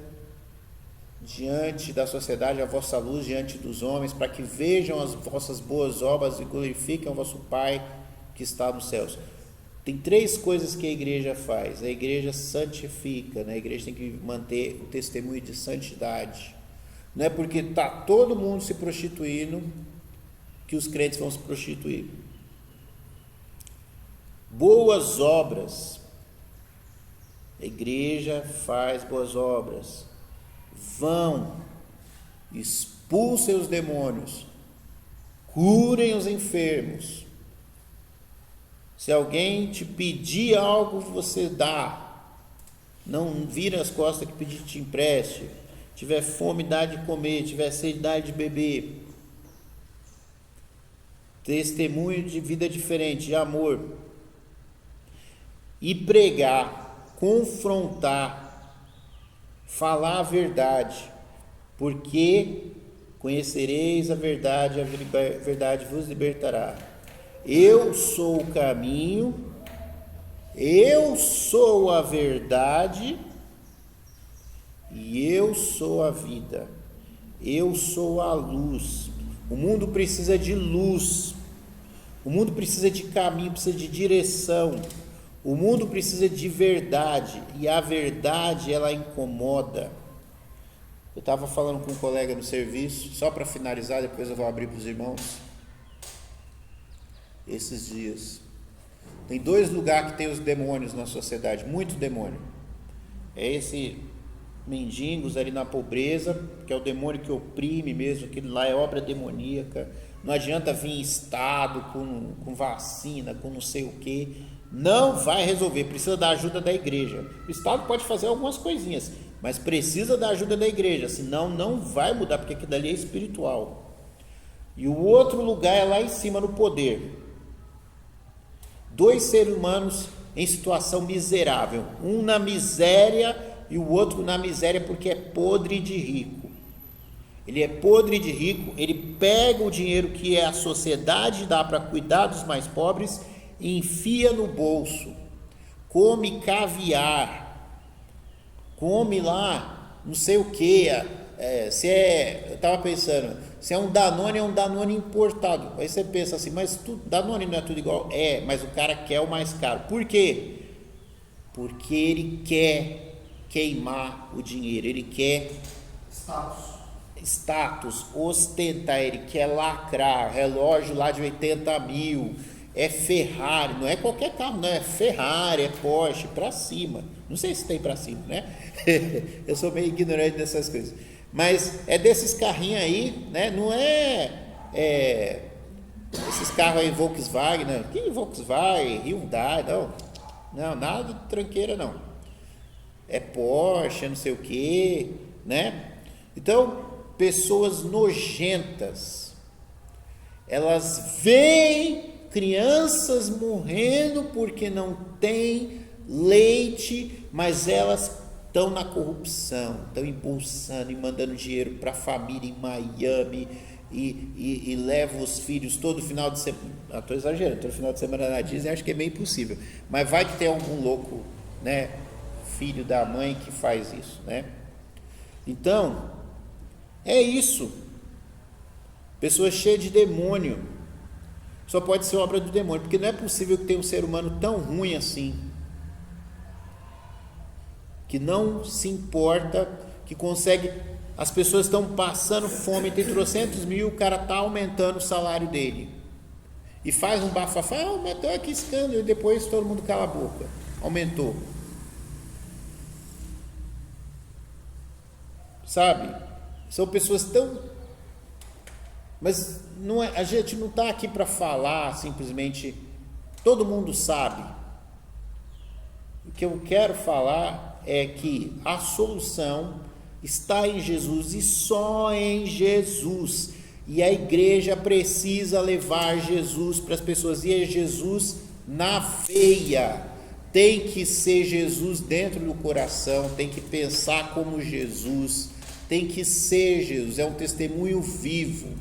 diante da sociedade a vossa luz diante dos homens, para que vejam as vossas boas obras e glorifiquem o vosso Pai que está nos céus. Tem 3 coisas que a igreja faz. A igreja santifica, né? A igreja tem que manter o testemunho de santidade. Não é porque está todo mundo se prostituindo que os crentes vão se prostituir. Boas obras. A igreja faz boas obras. Vão, expulsem os demônios, curem os enfermos. Se alguém te pedir algo, você dá. Não vira as costas que pedir te empreste. Tiver fome, dá de comer. Tiver sede, dá de beber. Testemunho de vida diferente, de amor. E pregar, confrontar, falar a verdade, porque conhecereis a verdade vos libertará. Eu sou o caminho, eu sou a verdade e eu sou a vida. Eu sou a luz. O mundo precisa de luz, o mundo precisa de caminho, precisa de direção. O mundo precisa de verdade, e a verdade, ela incomoda. Eu estava falando com um colega no serviço, só para finalizar, depois eu vou abrir para os irmãos. Esses dias. Tem 2 lugares que tem os demônios na sociedade, muito demônio. É esse mendigos ali na pobreza, que é o demônio que oprime mesmo, aquilo lá é obra demoníaca. Não adianta vir Estado com vacina, com não sei o que. Não vai resolver, precisa da ajuda da igreja. O Estado pode fazer algumas coisinhas, mas precisa da ajuda da igreja, senão não vai mudar, porque aquilo dali é espiritual. E o outro lugar é lá em cima no poder. 2 seres humanos em situação miserável, um na miséria e o outro na miséria porque é podre de rico. Ele é podre de rico, ele pega o dinheiro que a sociedade dá para cuidar dos mais pobres e enfia no bolso, come caviar, come lá não sei o que, eu estava pensando, se é um Danone importado. Aí você pensa assim, mas Danone não é tudo igual? É, mas o cara quer o mais caro. Por quê? Porque ele quer queimar o dinheiro, ele quer status, ostentar, ele quer lacrar. Relógio lá de 80 mil, é Ferrari, não é qualquer carro, não, é Ferrari, é Porsche, para cima. Não sei se tem para cima, né? Eu sou meio ignorante dessas coisas. Mas é desses carrinhos aí, né? Não esses carros aí Volkswagen, né? Que Volkswagen, Hyundai, não, nada de tranqueira não. É Porsche, não sei o que, né? Então, pessoas nojentas, elas veem crianças morrendo porque não tem leite, mas elas estão na corrupção, estão embolsando e mandando dinheiro para a família em Miami e levam os filhos todo final de semana. Estou exagerando, todo final de semana na Disney, acho que é meio impossível, mas vai que tem algum louco, né, filho da mãe que faz isso, né? Então, é isso. Pessoa cheia de demônio, só pode ser obra do demônio, porque não é possível que tenha um ser humano tão ruim assim, que não se importa, que consegue, as pessoas estão passando fome, tem 300 mil, o cara está aumentando o salário dele, e faz um bafafá, aumentou aqui escândalo, e depois todo mundo cala a boca, aumentou. sabe? São pessoas tão... Mas não é, a gente não está aqui para falar simplesmente, todo mundo sabe. O que eu quero falar é que a solução está em Jesus e só em Jesus. E a igreja precisa levar Jesus para as pessoas. E é Jesus na veia. Tem que ser Jesus dentro do coração. Tem que pensar como Jesus. Tem que ser Jesus. É um testemunho vivo.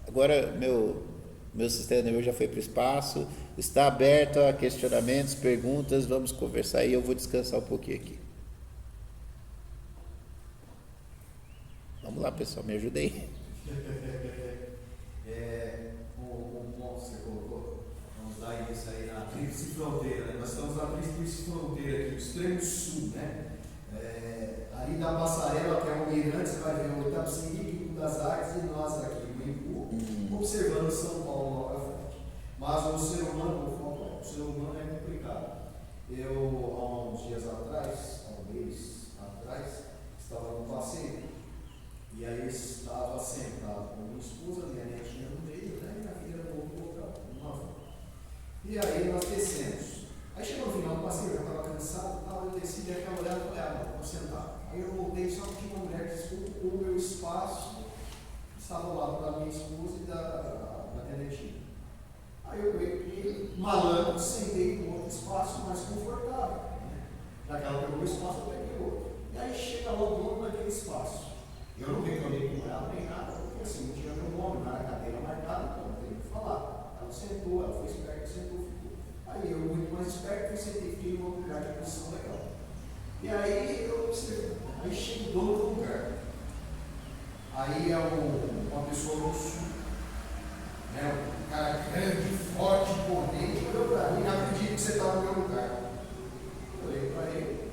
Agora, meu sistema já foi para o espaço. Está aberto a questionamentos, perguntas. Vamos conversar e eu vou descansar um pouquinho aqui. Vamos lá, pessoal, me ajudem. O ponto que você colocou, vamos dar início aí na Tríplice Fronteira, né? Nós estamos na Tríplice Fronteira aqui, do extremo sul, né? Ali da Passarela, que é o Mirante, você vai ver o Itapecerica, o das Artes e nós aqui, o Imbu, observando São Paulo lá para frente. Mas o ser humano é complicado. Eu, há uns dias atrás, há um mês atrás, estava no passeio. E aí eu estava sentado com minha esposa, minha netinha no meio, né? E a filha no outro local, uma avó. E aí nós descemos. Aí chegou no final do passeio, eu já estava cansado, eu desci e aquela mulher falou, vou sentar. Aí eu voltei, só que tinha uma mulher que ocupou o meu espaço, estava ao lado da minha esposa e da minha netinha. Aí eu peguei, malandro, sentei no outro espaço mais confortável. Né? Já que ela pegou o espaço, eu peguei outro. E aí chega lá o dono daquele espaço. Eu não reclamei com ela nem nada, porque assim, não tinha meu nome na cadeira marcada, então não tem o que falar. Ela sentou, ela foi esperta, sentou, ficou. Aí eu, muito mais esperto, fiquei em um lugar de posição legal. E aí eu observo, aí chega o dono do lugar. Aí é uma pessoa do sul, né? Um cara grande, forte, potente, olhou para mim, acredito que você está no meu lugar. Eu olhei para ele,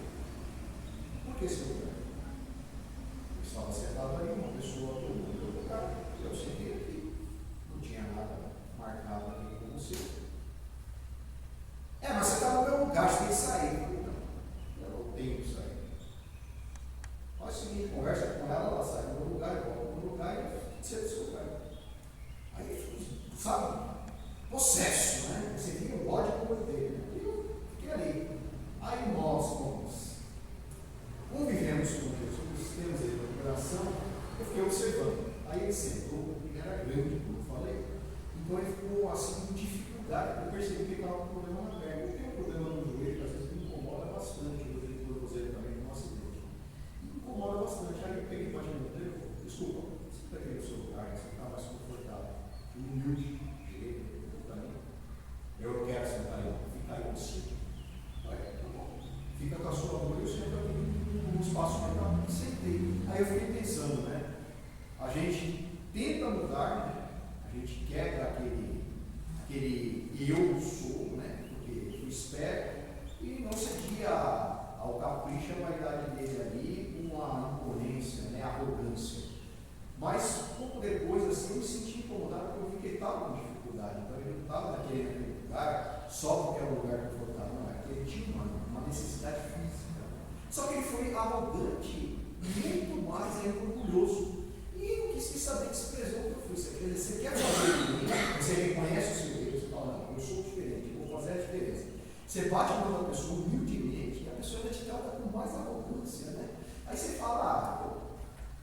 por que seu lugar? Estava sentado ali, uma pessoa do meu lugar, eu sentei aqui, não tinha nada marcado ali com você. Mas você está no meu lugar, você tem que sair. Eu falei, não, eu não tenho que sair. Faz o seguinte, conversa com ela sai do meu lugar, eu volto no meu lugar e você do seu lugar. Aí, sabe, processo, né? Você fica o ódio com o dele. Eu fiquei ali. Aí nós, convivemos com Jesus, temos ele no coração, eu fiquei observando. Aí ele sentou, ele era grande, como eu falei, então ele ficou assim com dificuldade. Eu percebi que ele estava com problema na perna. Eu tenho um problema no joelho, que às vezes me incomoda bastante. Eu tenho tornozelo também no acidente. Me incomoda bastante. Aí eu peguei para a gente dele e falei, desculpa, você está aqui no seu lugar, você está mais confortável. Humilde, direito, para mim. Eu não quero sentar aí, fica aí você. Tá bom. Fica com a sua mão e eu sento aqui no espaço que eu sentei. Aí eu fiquei pensando, né? A gente tenta mudar, né? A gente quebra aquele eu sou, né? Porque eu espero e não cedia ao capricho a vaidade dele ali, uma imponência, né? Arrogância. Mas pouco depois assim eu me senti incomodado porque eu vi que ele estava com dificuldade. Então ele não estava naquele lugar só porque era um lugar confortável, não, é que ele tinha uma necessidade física. Só que ele foi arrogante, muito mais ainda orgulhoso. E não quis saber, desprezou o que eu fui. Quer dizer, você quer fazer de mim, você reconhece o seu Deus, você fala, não, eu sou diferente, eu vou fazer a diferença. Você bate na outra pessoa humildemente, e a pessoa ainda te trata com mais arrogância, né? Aí você fala,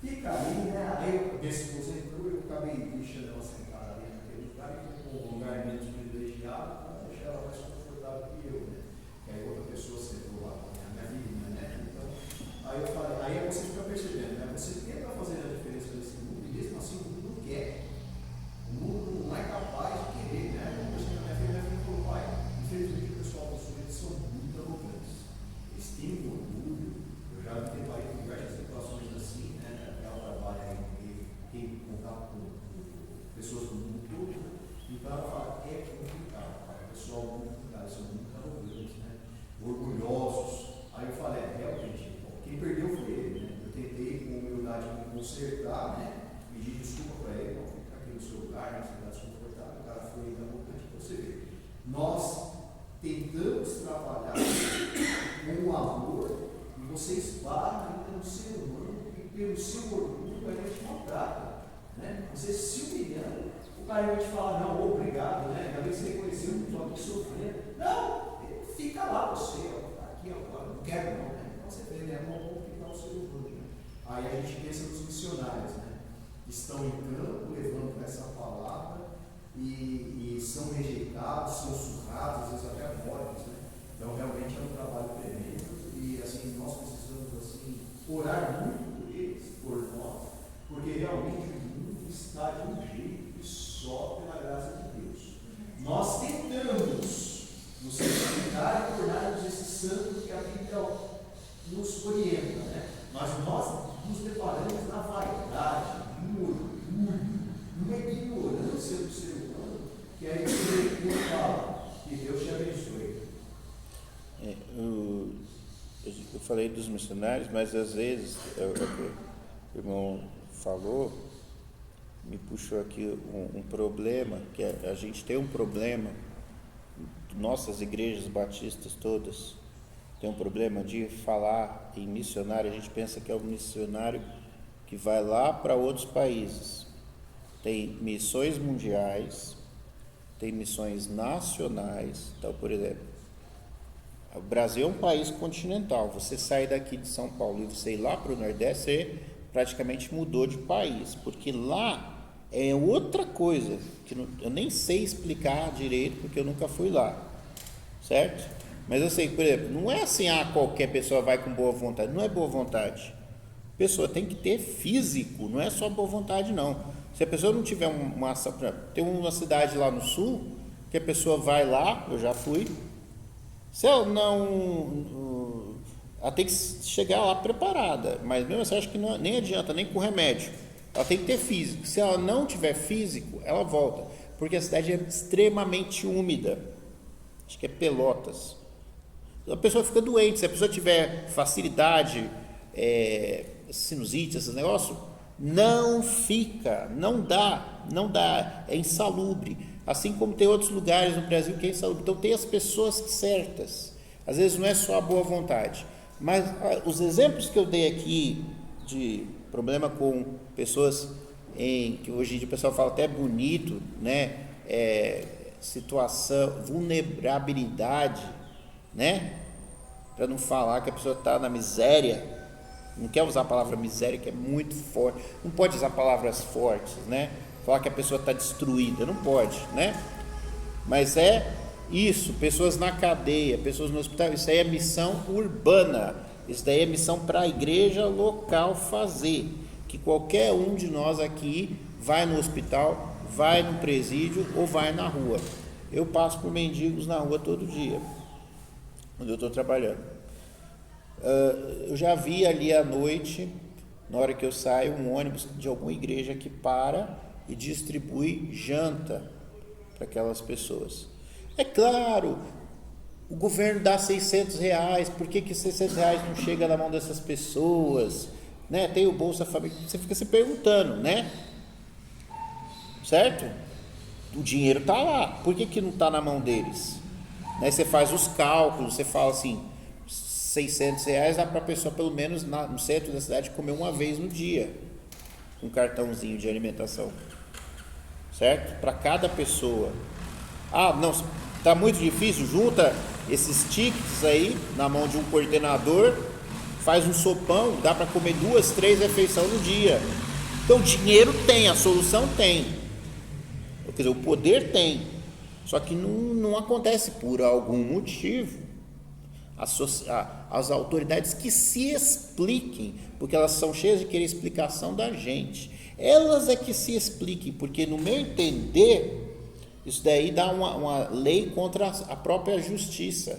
fica aí, né? Aí minha esposa entrou, eu acabei deixando ela sentada ali naquele lugar, com um lugar menos privilegiado, para deixar ela mais confortável que eu, né? Que aí outra pessoa sentou lá, a minha filhinha, né? Então, aí eu falei, aí você fica percebendo, né? Você tenta fazer a diferença nesse mundo, e mesmo assim o mundo não quer. O mundo não é capaz de querer, né? Eu percebi que minha filha falou, pai, infelizmente o pessoal do sul, eles são muito arrogantes. Eles têm um orgulho. Eu já me deparei com diversas situações assim, né? Ela trabalha em tem contato com pessoas do mundo todo, né? Então ela fala, é complicado, pai. O pessoal muito complicado, eles são muito arrogantes, né? Orgulhosos. Aí eu falei, realmente, quem perdeu foi ele, né? Eu tentei com humildade me consertar, né? Pedir desculpa para ele, não ficar aqui no seu lugar, na cidade desconfortável, o cara foi arrogante. Você vê, nós tentamos trabalhar com o amor e vocês esbarra ainda no ser humano e pelo seu orgulho a gente maltrata. Né? Você se humilhando, o cara vai te falar, não, obrigado, né? Ainda bem que você reconheceu, não estou aqui sofrendo. Não, fica lá você, ó, aqui, ó, não quero não, né? Então você vê, né? Como que está o ser humano, né? Aí a gente pensa nos missionários, né? Que estão em campo levando essa palavra e são rejeitados, são surrados, às vezes até mortos, né? Então realmente é um trabalho tremendo e assim, nós precisamos assim, orar muito por eles, por nós, porque realmente o mundo está de um jeito e só pela graça de Deus. Nós tentamos nos santificar e tornarmos esse santo que a Bíblia nos orienta, né? Mas nós nos deparamos na vaidade, no orgulho, numa ignorância do ser humano, que aí Deus fala, que Deus te abençoe. Eu falei dos missionários, mas às vezes, o irmão falou, me puxou aqui um problema, que a gente tem um problema, nossas igrejas batistas todas, tem um problema de falar em missionário, a gente pensa que é um missionário que vai lá para outros países. Tem missões mundiais, tem missões nacionais. Então, por exemplo, o Brasil é um país continental. Você sai daqui de São Paulo e você ir lá para o Nordeste, você praticamente mudou de país, porque lá é outra coisa, que eu nem sei explicar direito, porque eu nunca fui lá, certo? Mas eu sei, por exemplo, não é assim, qualquer pessoa vai com boa vontade, não é boa vontade. A pessoa tem que ter físico, não é só boa vontade, não. Se a pessoa não tiver uma ação, por exemplo, tem uma cidade lá no sul, que a pessoa vai lá, eu já fui, se ela não, ela tem que chegar lá preparada, mas mesmo assim, acho que não, nem adianta, nem com remédio, ela tem que ter físico. Se ela não tiver físico, ela volta, porque a cidade é extremamente úmida, acho que é Pelotas. A pessoa fica doente, se a pessoa tiver facilidade, sinusite, esses negócios, não fica, não dá, é insalubre. Assim como tem outros lugares no Brasil que é insalubre. Então tem as pessoas certas. Às vezes não é só a boa vontade. Mas os exemplos que eu dei aqui de problema com pessoas que hoje em dia o pessoal fala até bonito, né? Situação, vulnerabilidade, né? Para não falar que a pessoa está na miséria. Não quer usar a palavra miséria, que é muito forte. Não pode usar palavras fortes, né? Falar que a pessoa está destruída, não pode, né? Mas é isso, pessoas na cadeia, pessoas no hospital, isso aí é missão urbana, isso daí é missão para a igreja local fazer, que qualquer um de nós aqui vai no hospital, vai no presídio ou vai na rua. Eu passo por mendigos na rua todo dia, onde eu estou trabalhando. Eu já vi ali à noite, na hora que eu saio, um ônibus de alguma igreja que para e distribui janta para aquelas pessoas. É claro, o governo dá R$600, por que R$600 não chega na mão dessas pessoas? Né? Tem o Bolsa Família, você fica se perguntando, né? Certo? O dinheiro está lá, por que não está na mão deles? Né? Você faz os cálculos, você fala assim, R$600 dá para a pessoa pelo menos no centro da cidade comer uma vez no dia, um cartãozinho de alimentação, certo? Para cada pessoa. Não, está muito difícil, junta esses tickets aí na mão de um coordenador, faz um sopão, dá para comer 2, 3 refeições no dia. Então o dinheiro tem, a solução tem, quer dizer, o poder tem, só que não acontece por algum motivo. As autoridades que se expliquem, porque elas são cheias de querer explicação da gente, elas é que se expliquem, porque no meu entender, isso daí dá uma lei contra a própria justiça.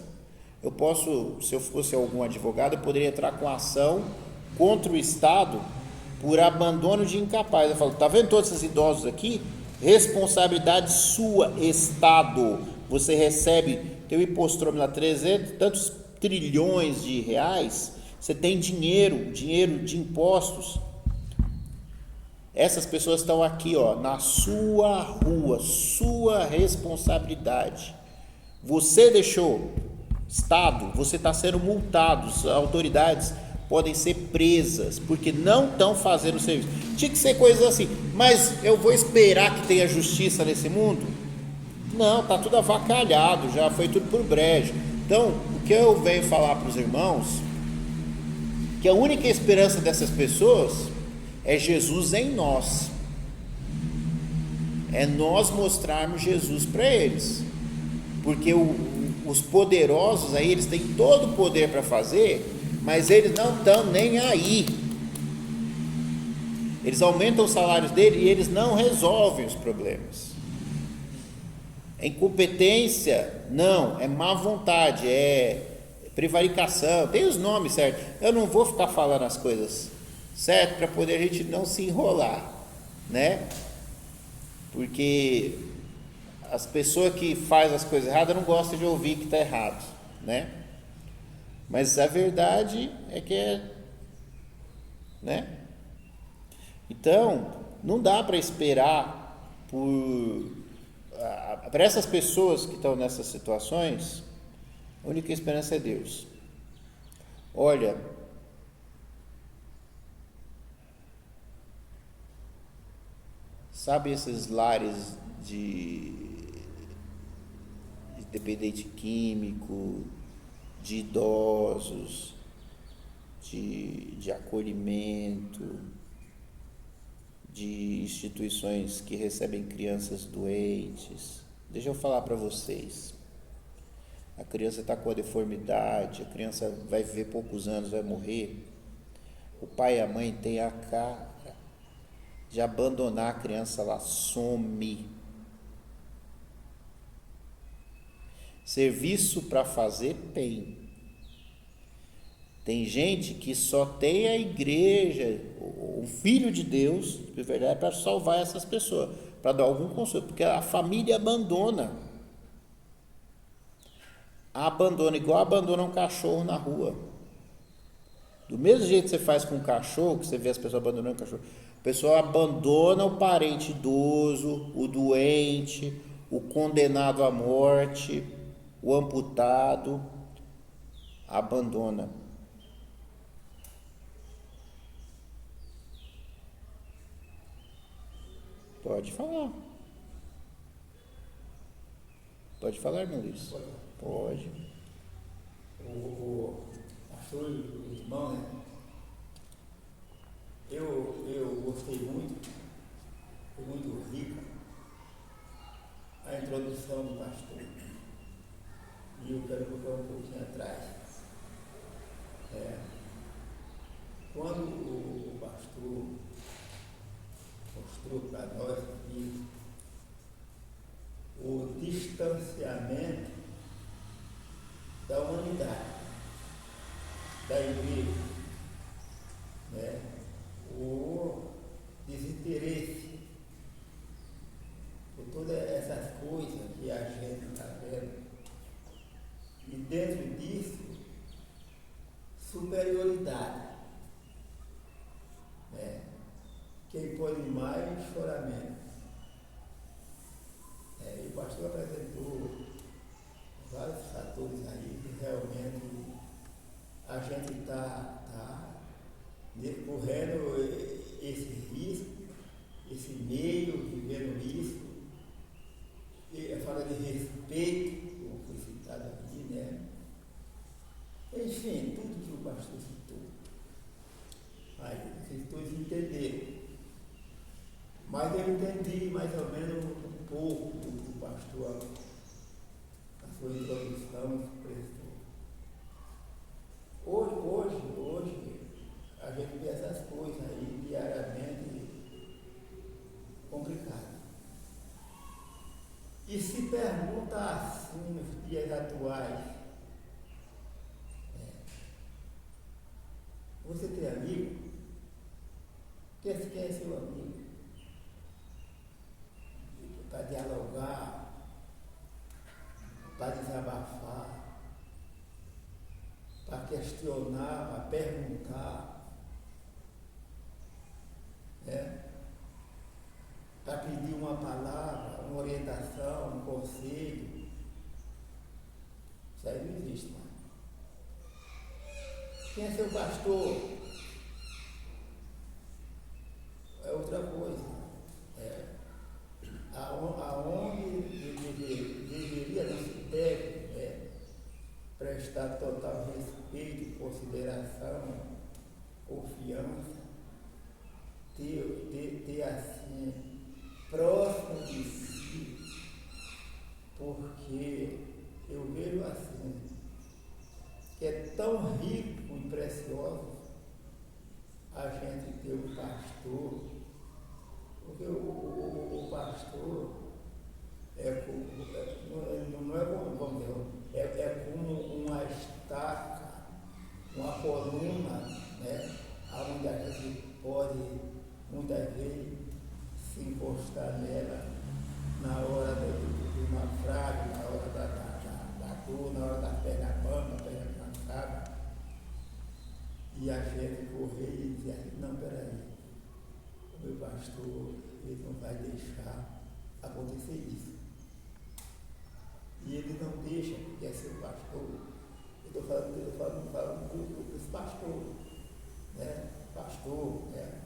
Eu posso, se eu fosse algum advogado, eu poderia entrar com ação contra o Estado por abandono de incapaz. Eu falo, tá vendo todos esses idosos aqui? Responsabilidade sua, Estado. Você recebe, tem o imposto lá, 300, tantos trilhões de reais, você tem dinheiro de impostos. Essas pessoas estão aqui, na sua rua, sua responsabilidade. Você deixou, Estado, você está sendo multado, as autoridades, podem ser presas, porque não estão fazendo o serviço. Tinha que ser coisas assim, mas eu vou esperar que tenha justiça nesse mundo? Não, está tudo avacalhado, já foi tudo por brejo. Então, o que eu venho falar para os irmãos, que a única esperança dessas pessoas é Jesus em nós, é nós mostrarmos Jesus para eles, porque os poderosos aí, eles têm todo o poder para fazer, mas eles não estão nem aí, eles aumentam os salários dele e eles não resolvem os problemas. É incompetência? Não, é má vontade, é prevaricação, tem os nomes certos. Eu não vou ficar falando as coisas certas para poder a gente não se enrolar, né? Porque as pessoas que fazem as coisas erradas não gostam de ouvir que está errado, né? Mas a verdade é que né? Então, não dá para esperar para essas pessoas que estão nessas situações. A única esperança é Deus. Olha, sabe esses lares de dependente químico, de idosos, de acolhimento, de instituições que recebem crianças doentes? Deixa eu falar para vocês. A criança está com a deformidade, a criança vai viver poucos anos, vai morrer. O pai e a mãe têm a cara de abandonar a criança lá, some. Serviço para fazer tem. Tem gente que só tem a igreja, o filho de Deus, de verdade, para salvar essas pessoas, para dar algum conselho, porque a família abandona igual abandona um cachorro na rua. Do mesmo jeito que você faz com um cachorro, que você vê as pessoas abandonando o cachorro, a pessoa abandona o parente idoso, o doente, o condenado à morte, o amputado, abandona. Pode falar. Pode falar, irmão Luiz? Pode. O pastor e o irmão, né? Eu gostei muito, foi muito rica a introdução do pastor. E eu quero voltar um pouquinho atrás. Quando o pastor mostrou para nós aqui o distanciamento da humanidade, da igreja, né? O desinteresse por todas essas coisas que a gente está vendo, e dentro disso, superioridade, né? Quem pode mais, chora menos. E o pastor apresentou vários fatores aí que realmente a gente está correndo esse risco, esse meio, vivendo isso, e a falta de respeito, como foi citado aqui, né? Enfim, tudo que o pastor citou. Aí, vocês todos entenderam. Mas eu entendi mais ou menos um pouco do que o pastor, a sua introdução, expressou. Hoje, a gente vê essas coisas aí diariamente complicadas. E se pergunta assim nos dias atuais, você tem amigo? Quem é seu amigo? Para dialogar, para desabafar, para questionar, para perguntar, para pedir uma palavra, uma orientação, um conselho. Isso aí não existe mais. Quem é seu pastor? É outra coisa. Aonde deveria, não se deve prestar total respeito, consideração, confiança, ter assim, próximo de si, porque eu vejo assim, que é tão rico e precioso a gente ter um pastor, porque o pastor não é como, vamos dizer, é como uma estaca, uma coluna, né, onde a gente pode muitas vezes se encostar nela na hora do naufrágio, na hora da dor, na hora da perna bamba, perna cansada, e a gente correr e dizer assim, não, peraí, o meu pastor, ele não vai deixar acontecer isso. E ele não deixa, porque é seu pastor. Eu estou falando dos pastores, né? Pastor, né?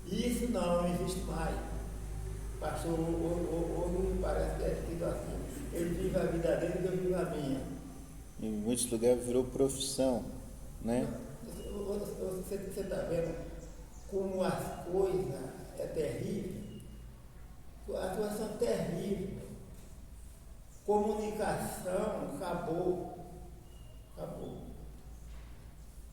Isso não existe mais. Pastor, hoje me parece que é escrito assim, ele vive a vida dele e eu vivo a minha. Em muitos lugares virou profissão, né? Você está vendo como as coisas é terrível? A situação é terrível. Comunicação acabou.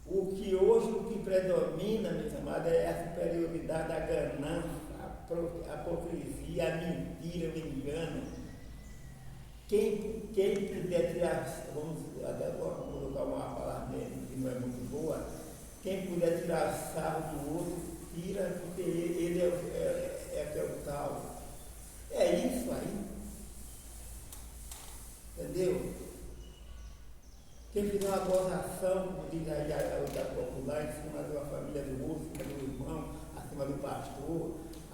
O que predomina, meus amados, é a superioridade, a ganância, a hipocrisia, a mentira, o engano. Quem puder tirar, até vou colocar uma palavra que não é muito boa, quem puder tirar sarro do outro, tira, porque ele é o tal. É isso aí. Entendeu? Quem fizer uma gozação, como diz aí a da popular, em cima de uma família do outro, em cima do irmão, acima do pastor,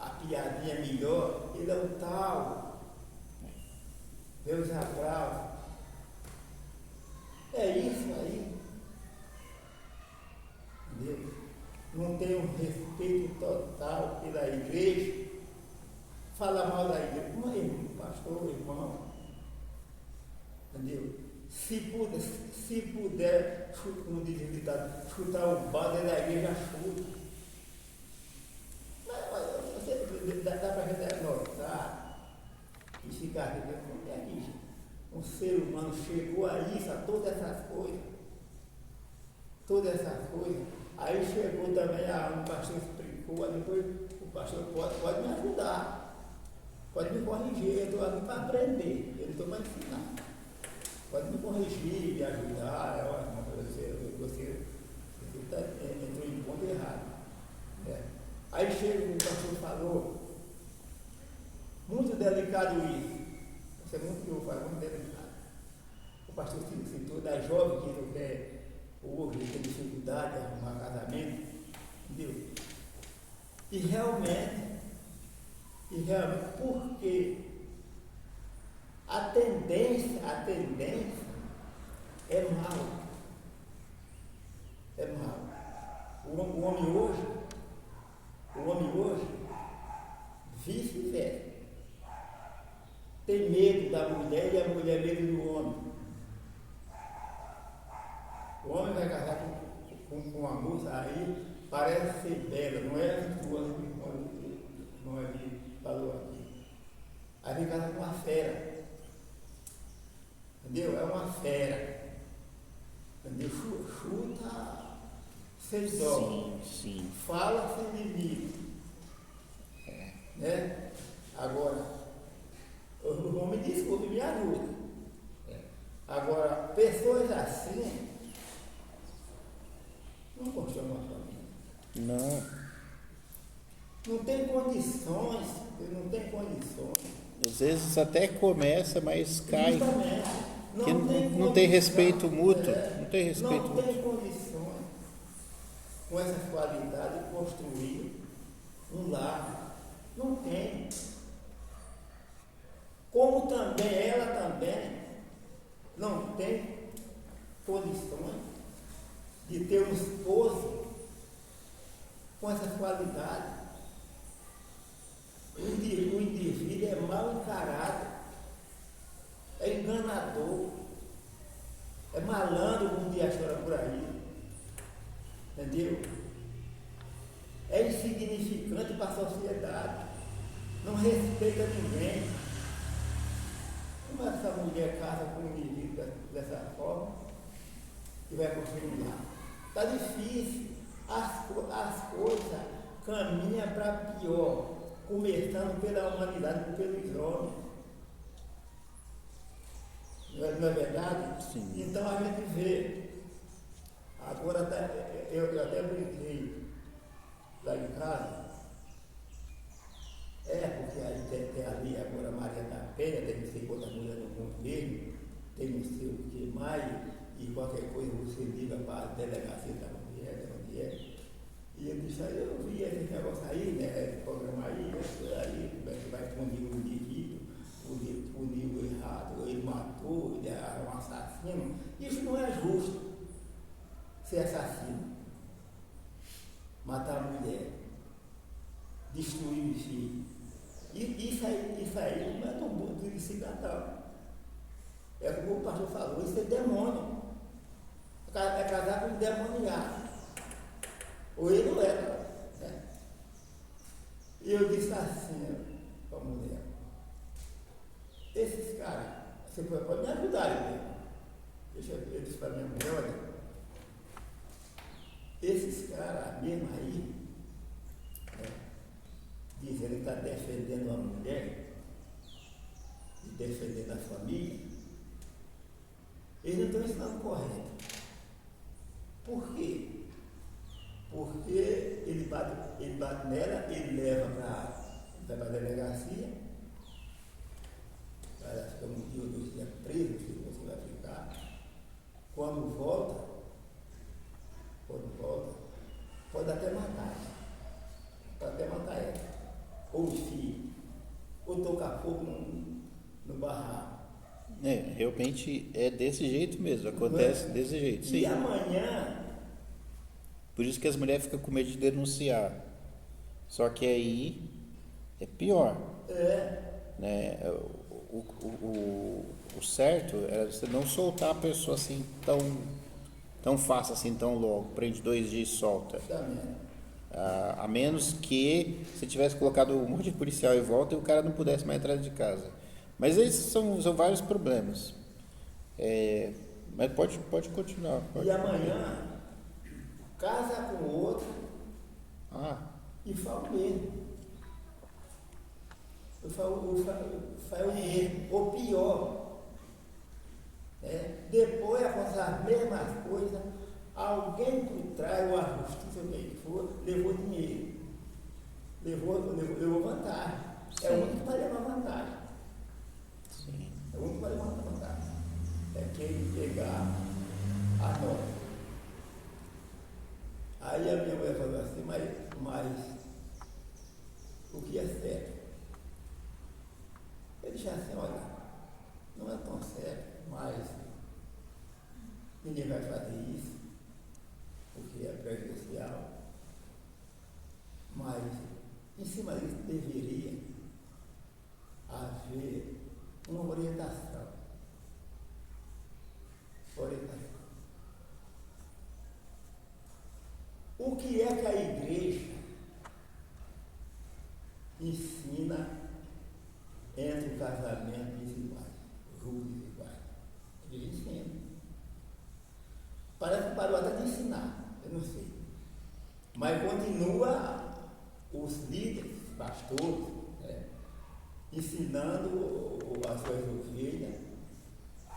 a piadinha é melhor, ele é o tal. Deus aplaude. É isso aí. Entendeu? Não tem um respeito total pela igreja. Fala mal da igreja. Mas, pastor, irmão. Entendeu? Se puder, como diz o ditado, chutar o balde da igreja, chuta. Mas dá para a gente notar e ficar aqui, como é que um ser humano chegou a isso, a todas essas coisas. Aí chegou também um pastor explicou, aí depois o pastor pode me ajudar, pode me corrigir, eu estou aqui para aprender, eu não estou para ensinar. Pode me corrigir, me ajudar, você entrou em ponto errado. Né? Aí chega, o pastor falou, muito delicado isso. Isso é muito que eu falo, muito delicado. O pastor citou da jovem que não quer hoje tem dificuldade de arrumar casamento, entendeu? E realmente, porque a tendência é mal. É mal. O homem hoje, vice-versa. Tem medo da mulher e a mulher medo do homem. O homem vai casar com uma moça aí, parece ser bela, não é virtuosa que não é que falou aqui. Aí vem casar com uma fera. Entendeu? É uma fera. Entendeu? Chuta sem dó. Sim. Fala sem limite. Né? Agora, o homem desculpe, me ajuda. Agora, pessoas assim não constroem uma família. Não tem condições. Às vezes até começa, mas cai. Justamente. Não tem respeito mútuo. Não tem respeito Não mútuo. tem condições com essas qualidades de construir um lar. Não tem. Como também ela também não tem condições ter um esposo com essas qualidades. O indivíduo é mal encarado, é enganador, é malandro, como diz a história por aí, entendeu? É insignificante para a sociedade, não respeita ninguém. Como essa mulher casa com um indivíduo dessa forma e vai construir lá? Está difícil, as coisas caminham para pior, começando pela humanidade, pelos homens. Não é verdade? Sim. Então a gente vê. Agora eu até brinquei lá em casa. Porque aí tem ali agora Maria da Penha, tem não sei quantas mulheres no convênio, tem não sei o que mais, e qualquer coisa você liga para a delegacia da mulher. E eu disse, eu vi esse negócio aí, né? Esse programa aí, como é que vai punir o indivíduo, punir o errado, ele matou, ele é um assassino. Isso não é justo, ser assassino, matar a mulher, destruir o filho. Isso aí não é tão bom de cidadão. É como o pastor falou, isso é demônio. É casar com um demoniado. Ou ele não era, né? E eu disse assim para a mulher, esses caras, você pode me ajudar, né? Eu disse para a minha mulher, olha, esses caras mesmo aí, né, dizendo que está defendendo a mulher e defendendo a família, eles não estão ensinando correto. Por quê? Porque ele bate nela, ele leva para a delegacia, ela fica um dia ou 2 dias preso, se você vai ficar. Quando volta, pode até matar ela, ou o filho, ou tocar fogo no barraco. Realmente é desse jeito mesmo, acontece desse jeito. Sim. E amanhã. Por isso que as mulheres ficam com medo de denunciar. Só que aí é pior. Né? O certo é você não soltar a pessoa assim tão fácil, assim, tão logo. Prende 2 dias e solta. A menos que você tivesse colocado um monte de policial em volta e o cara não pudesse mais entrar de casa. Mas esses são vários problemas. Mas pode continuar. E amanhã casa com o outro e faz o mesmo. Faz o mesmo, ou pior. Depois acontece as mesmas coisas, alguém por trás, ou a justiça, o que for, levou dinheiro, levou vantagem. Sim. É o único que vai levar vantagem. Sim. É o único que vai levar vantagem. É quem pegar a nota. Aí a minha mulher falou assim, mas o que é certo? Eu disse assim, olha, não é tão certo, mas ninguém vai fazer isso, porque é prejudicial. Mas em cima disso deveria haver uma orientação. O que é que a igreja ensina entre o casamento desiguais, julgos desiguais? Ele ensina. Parece que parou até de ensinar, eu não sei. Mas continua os líderes, pastores, ensinando as suas ovelhas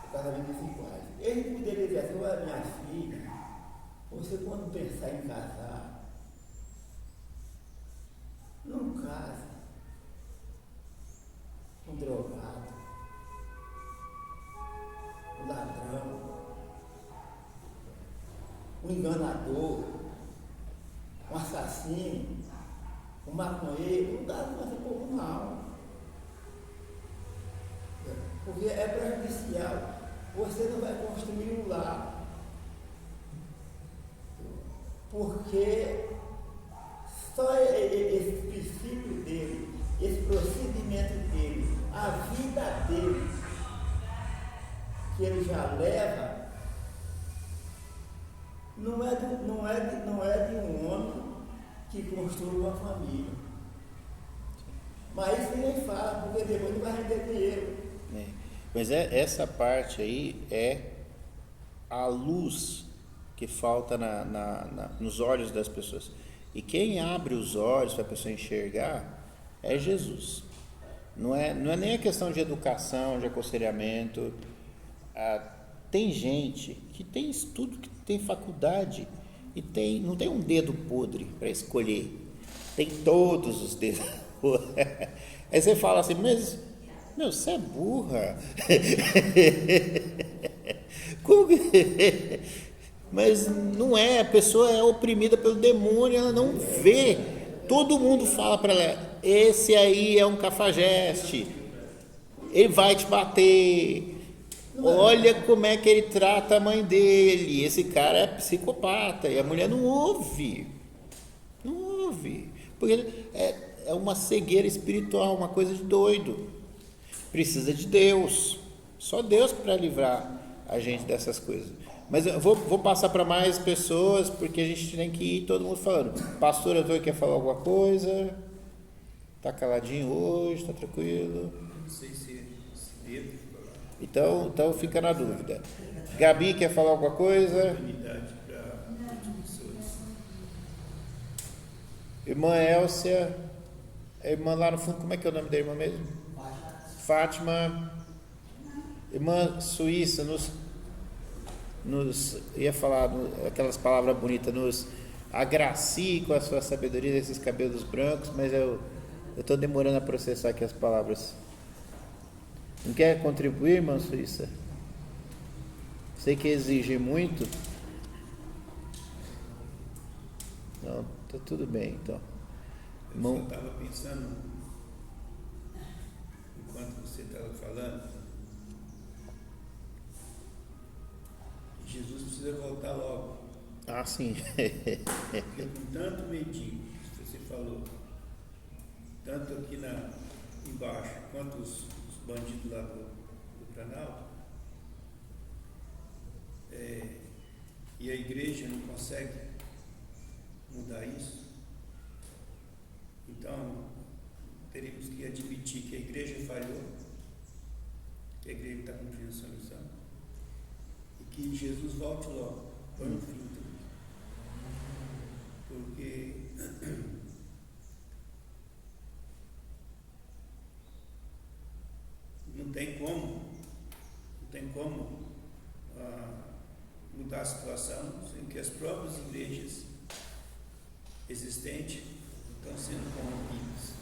o casamento desiguais. Ele poderia dizer assim, olha, minha filha, você quando pensar em casar, não case com um drogado, um ladrão, um enganador, um assassino, um maconheiro. Não dá com esse povo não. Porque é prejudicial. Você não vai construir um lar. porque só esse princípio dele, esse procedimento dele, a vida dele, que ele já leva, não é de um homem que construa uma família. Mas isso ninguém fala, porque depois ele vai render dinheiro. Mas essa parte aí é a luz que falta nos olhos das pessoas. E quem abre os olhos para a pessoa enxergar é Jesus. Não é nem a questão de educação, de aconselhamento. Tem gente que tem estudo, que tem faculdade e não tem um dedo podre para escolher. Tem todos os dedos. Aí você fala assim, mas você é burra. Como que... Mas não é, a pessoa é oprimida pelo demônio, ela não vê. Todo mundo fala para ela, esse aí é um cafajeste, ele vai te bater, olha como é que ele trata a mãe dele, esse cara é psicopata, e a mulher não ouve, porque é uma cegueira espiritual, uma coisa de doido, precisa de Deus, só Deus para livrar a gente dessas coisas. Mas eu vou passar para mais pessoas, porque a gente tem que ir todo mundo falando. Pastor Antônio quer falar alguma coisa? Está caladinho hoje? Está tranquilo? Não sei se devo falar. Então fica na dúvida. Gabi quer falar alguma coisa? Unidade para muitas pessoas. Irmã Elcia, a irmã lá no fundo, como é que é o nome da irmã mesmo? Fátima. Irmã Suíça, ia falar aquelas palavras bonitas, nos agracie com a sua sabedoria desses cabelos brancos, mas eu estou demorando a processar aqui as palavras. Não quer contribuir, irmã Suíça? Sei que exige muito. Não, tá tudo bem, então. Eu só estava pensando, enquanto você estava falando, Jesus precisa voltar logo. Ah, sim. Porque com tanto medinho que você falou, tanto aqui embaixo, quanto os bandidos lá do Planalto, e a igreja não consegue mudar isso, então teríamos que admitir que a igreja falhou, que a igreja está cumprindo a sua missão, e que Jesus volte logo, põe um fim tudo. Porque não tem como mudar a situação sem que as próprias igrejas existentes estão sendo corrompidas.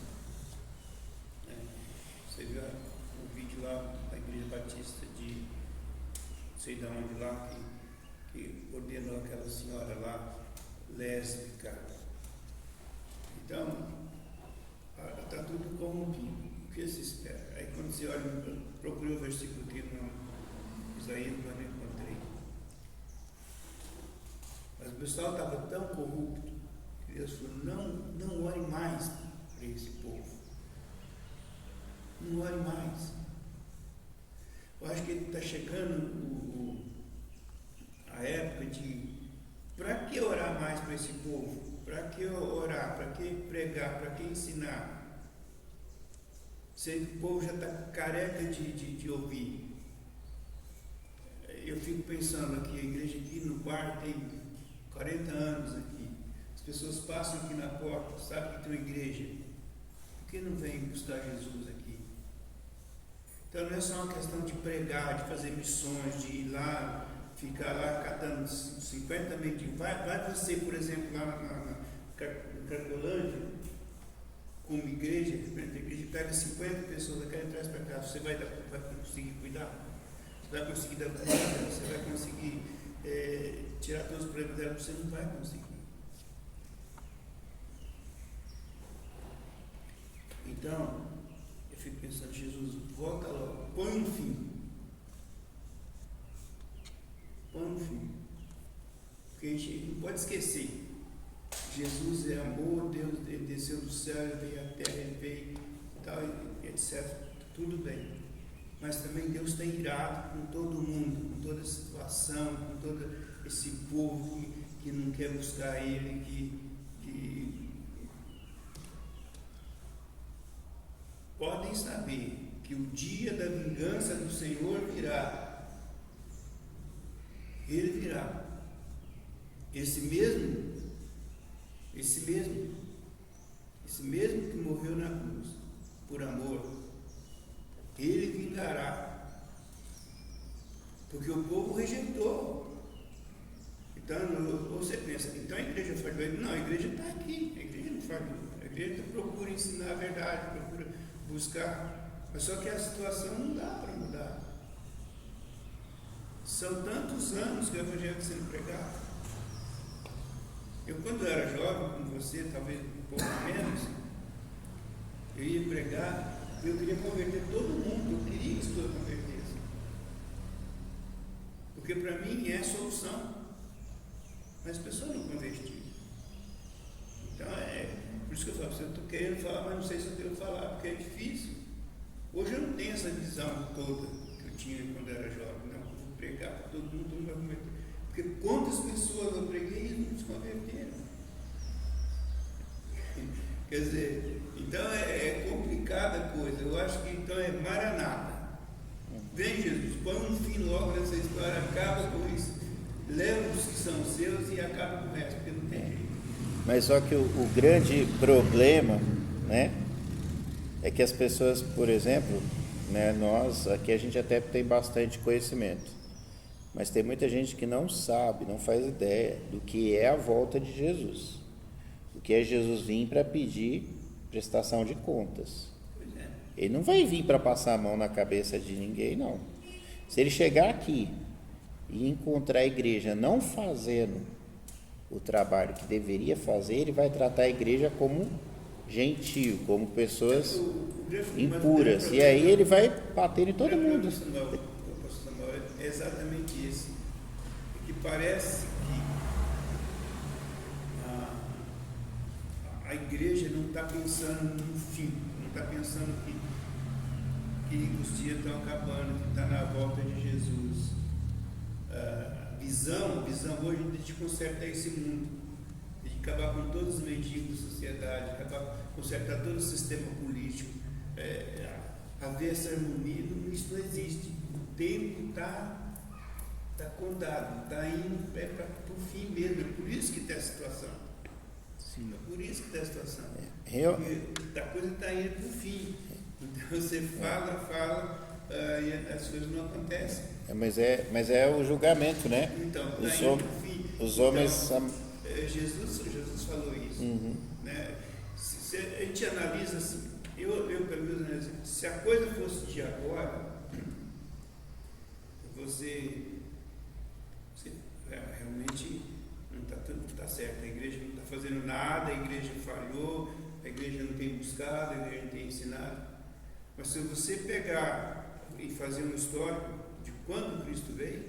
Você viu o vídeo lá da Igreja Batista de não sei de onde lá, que ordenou aquela senhora lá lésbica. Então, está tudo corrompido. O que se espera? Aí quando você olha, procura o versículo que no Isaías, mas não encontrei. Mas o pessoal estava tão corrupto que Deus falou, não ore mais para esse povo. Não ore mais. Eu acho que está chegando a época de para que orar mais para esse povo? Para que orar? Para que pregar? Para que ensinar? Sendo que o povo já está careca de ouvir. Eu fico pensando aqui, a igreja aqui no bar tem 40 anos aqui. As pessoas passam aqui na porta, sabem que tem uma igreja. Por que não vem buscar Jesus aqui? Então não é só uma questão de pregar, de fazer missões, de ir lá, ficar lá catando 50 mendigos. Vai você, por exemplo, lá na Cracolândia, como igreja, pega 50 pessoas daquela e traz para cá. Você vai conseguir cuidar? Você vai conseguir dar comida? Você vai conseguir tirar todos os problemas dela? Você não vai conseguir. Então, eu fico pensando, Jesus, volta logo, põe um fim. Põe um fim. Porque a gente não pode esquecer Jesus é amor, Deus ele desceu do céu, ele veio à terra, ele veio e tal, etc. Tudo bem. Mas também Deus está irado com todo mundo, com toda a situação, com todo esse povo que não quer buscar Ele, que podem saber que o dia da vingança do Senhor virá. Ele virá. Esse mesmo que morreu na cruz por amor, ele vingará, porque o povo rejeitou. Então você pensa, então a igreja falhou? Não, a igreja está aqui, a igreja não falhou, a igreja procura ensinar a verdade, procura buscar, mas só que a situação não dá para mudar. São tantos anos que o evangelho está sendo pregado. Eu, quando era jovem, como você, talvez um pouco menos, eu ia pregar, eu queria converter todo mundo, eu queria que as pessoas convertessem. Porque para mim é a solução. Mas as pessoas não convertiam. Então por isso que eu falo, eu estou querendo falar, mas não sei se eu devo falar, porque é difícil. Hoje eu não tenho essa visão toda que eu tinha quando era jovem. Não, eu vou pregar para todo mundo vai converter. Porque quantas pessoas eu preguei e eles não se converteram. Quer dizer, então é complicada a coisa. Eu acho que então é Maranata. Vem Jesus, põe um fim logo nessa história, acaba com isso, leva os que são seus e acaba com o resto, porque não tem jeito. Mas só que o grande problema, né, é que as pessoas, por exemplo, né, nós aqui a gente até tem bastante conhecimento, mas tem muita gente que não sabe, não faz ideia do que é a volta de Jesus. O que é Jesus vir para pedir prestação de contas. Ele não vai vir para passar a mão na cabeça de ninguém, não. Se ele chegar aqui e encontrar a igreja não fazendo o trabalho que deveria fazer, ele vai tratar a igreja como gentil, como pessoas impuras. E aí ele vai bater em todo mundo. É exatamente isso. Que parece que a igreja não está pensando no fim, não está pensando que os dias estão acabando, que está na volta de Jesus. Visão hoje de consertar esse mundo, de acabar com todos os mendigos da sociedade, consertar todo o sistema político, haver essa harmonia, isso não existe. O tempo está contado, está indo para o fim mesmo, é por isso que está a situação. Sim. É por isso que está a situação. Porque a coisa está indo para o fim. Então você fala, e as coisas não acontecem. Mas é o julgamento, né? Então, os homens. Jesus falou isso. Uhum. Né? Se a gente analisa assim, eu pelo menos analiso, se a coisa fosse de agora, você realmente não está certo. A igreja não está fazendo nada, a igreja falhou, a igreja não tem buscado, a igreja não tem ensinado. Mas se você pegar e fazer um histórico de quando Cristo veio,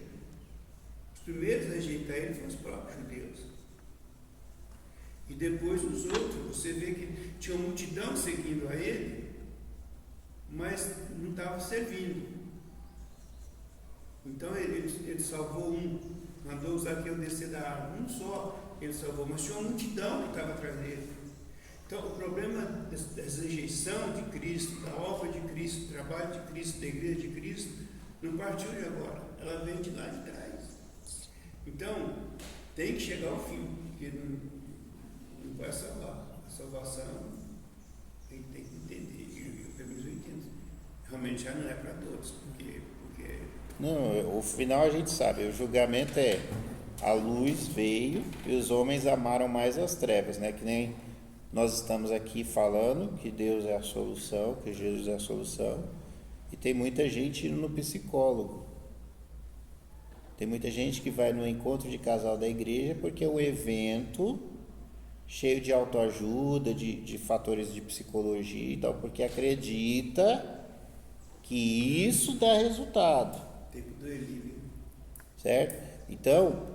os primeiros a rejeitar ele foram os próprios judeus. E depois os outros, você vê que tinha uma multidão seguindo a ele, mas não estava servindo. Então ele salvou um, mandou Zaqueu descer da árvore, um só ele salvou, mas tinha uma multidão que estava atrás dele. Então, o problema dessa rejeição de Cristo, da obra de Cristo, do trabalho de Cristo, da igreja de Cristo, não partiu de agora, ela vem de lá de trás. Então, tem que chegar ao fim, porque não vai salvar. A salvação, a gente tem que entender, eu pelo menos eu entendo. Realmente já não é para todos, porque... Não, o final a gente sabe, o julgamento é: a luz veio e os homens amaram mais as trevas, né? Que nem nós estamos aqui falando que Deus é a solução, que Jesus é a solução, e tem muita gente indo no psicólogo. Tem muita gente que vai no encontro de casal da igreja porque é um evento cheio de autoajuda, de fatores de psicologia e tal, porque acredita que isso dá resultado. Tempo do Eli, certo? Então,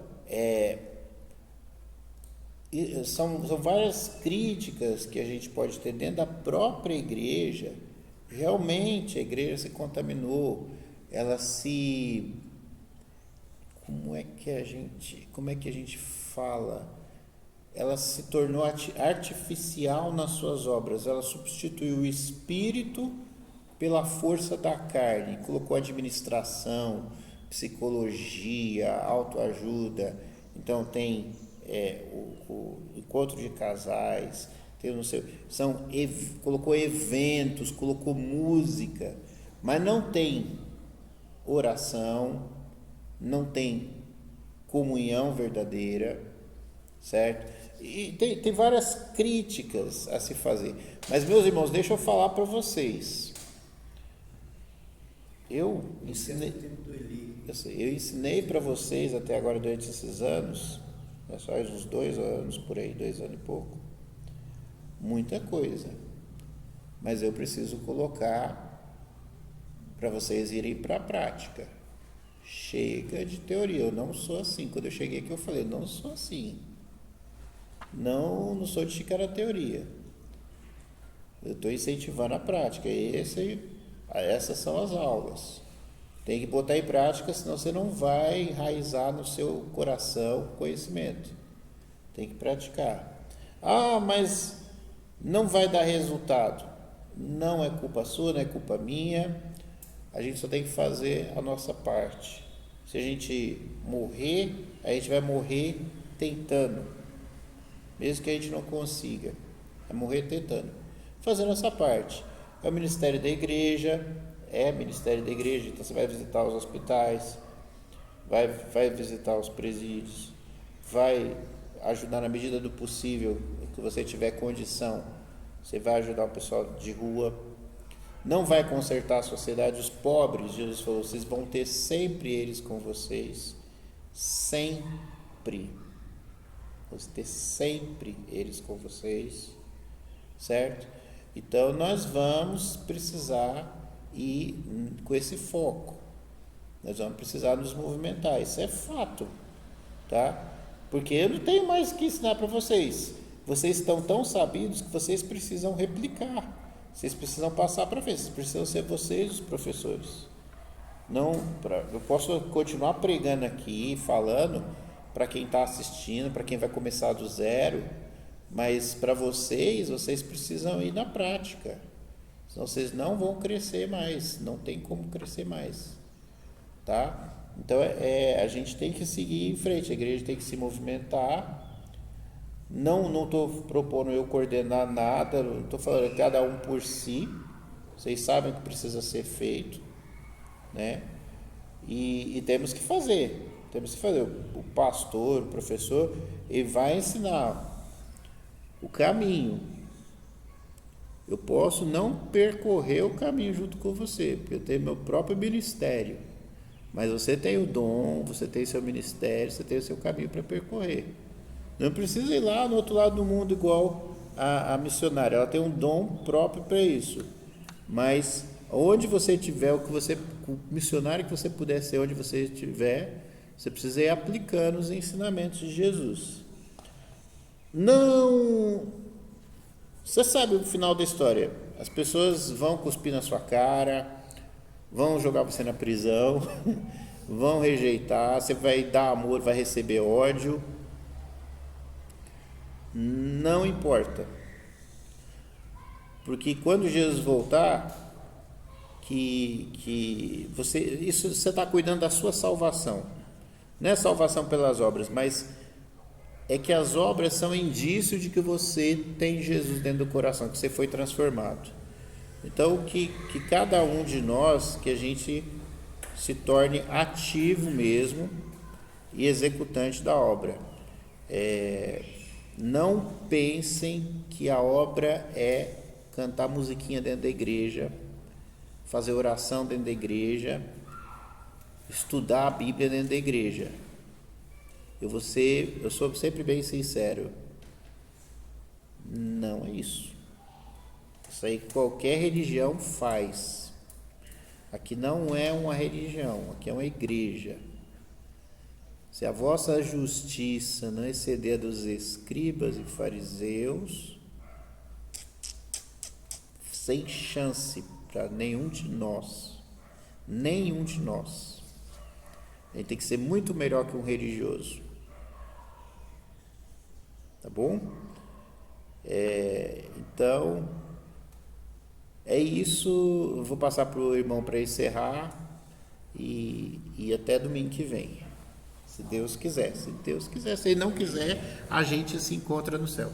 são várias críticas que a gente pode ter dentro da própria igreja. Realmente a igreja se contaminou, ela se... Como é que a gente fala? Ela se tornou artificial nas suas obras, ela substituiu o espírito pela força da carne, colocou administração, psicologia, autoajuda. Então tem o encontro de casais, tem não sei, colocou eventos, colocou música, mas não tem oração, não tem comunhão verdadeira, certo? E tem várias críticas a se fazer. Mas, meus irmãos, deixa eu falar para vocês. Eu ensinei para vocês até agora, durante esses anos, só uns 2 anos por aí, 2 anos e pouco, muita coisa. Mas eu preciso colocar para vocês irem para a prática. Chega de teoria, eu não sou assim. Quando eu cheguei aqui eu falei, não sou assim. Não sou de ficar na teoria. Eu estou incentivando a prática. Essas são as aulas. Tem que botar em prática, senão você não vai enraizar no seu coração conhecimento. Tem que praticar. Ah, mas não vai dar resultado. Não é culpa sua, não é culpa minha. A gente só tem que fazer a nossa parte. Se a gente morrer, a gente vai morrer tentando. Mesmo que a gente não consiga. Vai morrer tentando. Fazendo essa parte. É o ministério da igreja. Então você vai visitar os hospitais, vai visitar os presídios, vai ajudar na medida do possível, que você tiver condição. Você vai ajudar o pessoal de rua. Não vai consertar a sociedade, os pobres. Jesus falou, vocês vão ter sempre eles com vocês. Sempre. Você ter sempre eles com vocês, certo? Então nós vamos precisar ir com esse foco. Nós vamos precisar nos movimentar. Isso é fato, tá? Porque eu não tenho mais o que ensinar para vocês. Vocês estão tão sabidos que vocês precisam replicar. Vocês precisam passar para frente. Vocês precisam ser vocês os professores. Eu posso continuar pregando aqui, falando para quem está assistindo, para quem vai começar do zero, mas para vocês precisam ir na prática. Senão vocês não vão crescer mais, não tem como crescer mais, tá? Então a gente tem que seguir em frente, a igreja tem que se movimentar. Não estou propondo eu coordenar nada, estou falando cada um por si. Vocês sabem o que precisa ser feito, né? E temos que fazer. O pastor, o professor, ele vai ensinar o caminho. Eu posso não percorrer o caminho junto com você, porque eu tenho meu próprio ministério. Mas você tem o dom, você tem seu ministério, você tem o seu caminho para percorrer. Não precisa ir lá no outro lado do mundo igual a missionária. Ela tem um dom próprio para isso. Mas onde você estiver, o missionário que você puder ser, onde você estiver, você precisa ir aplicando os ensinamentos de Jesus. Você sabe o final da história. As pessoas vão cuspir na sua cara, vão jogar você na prisão, vão rejeitar, você vai dar amor, vai receber ódio. Não importa. Porque quando Jesus voltar, você está cuidando da sua salvação. Não é salvação pelas obras, mas é que as obras são indício de que você tem Jesus dentro do coração, que você foi transformado. Então, que cada um de nós, que a gente se torne ativo mesmo e executante da obra. Não pensem que a obra é cantar musiquinha dentro da igreja, fazer oração dentro da igreja, estudar a Bíblia dentro da igreja. Eu sou sempre bem sincero. Não é isso. Isso aí qualquer religião faz. Aqui não é uma religião, aqui é uma igreja. Se a vossa justiça não exceder a dos escribas e fariseus, sem chance para nenhum de nós. Nenhum de nós. A gente tem que ser muito melhor que um religioso. Tá bom? Então, é isso. Eu vou passar para o irmão para encerrar e até domingo que vem. Se Deus quiser. Se Deus quiser. Se Ele não quiser, a gente se encontra no céu.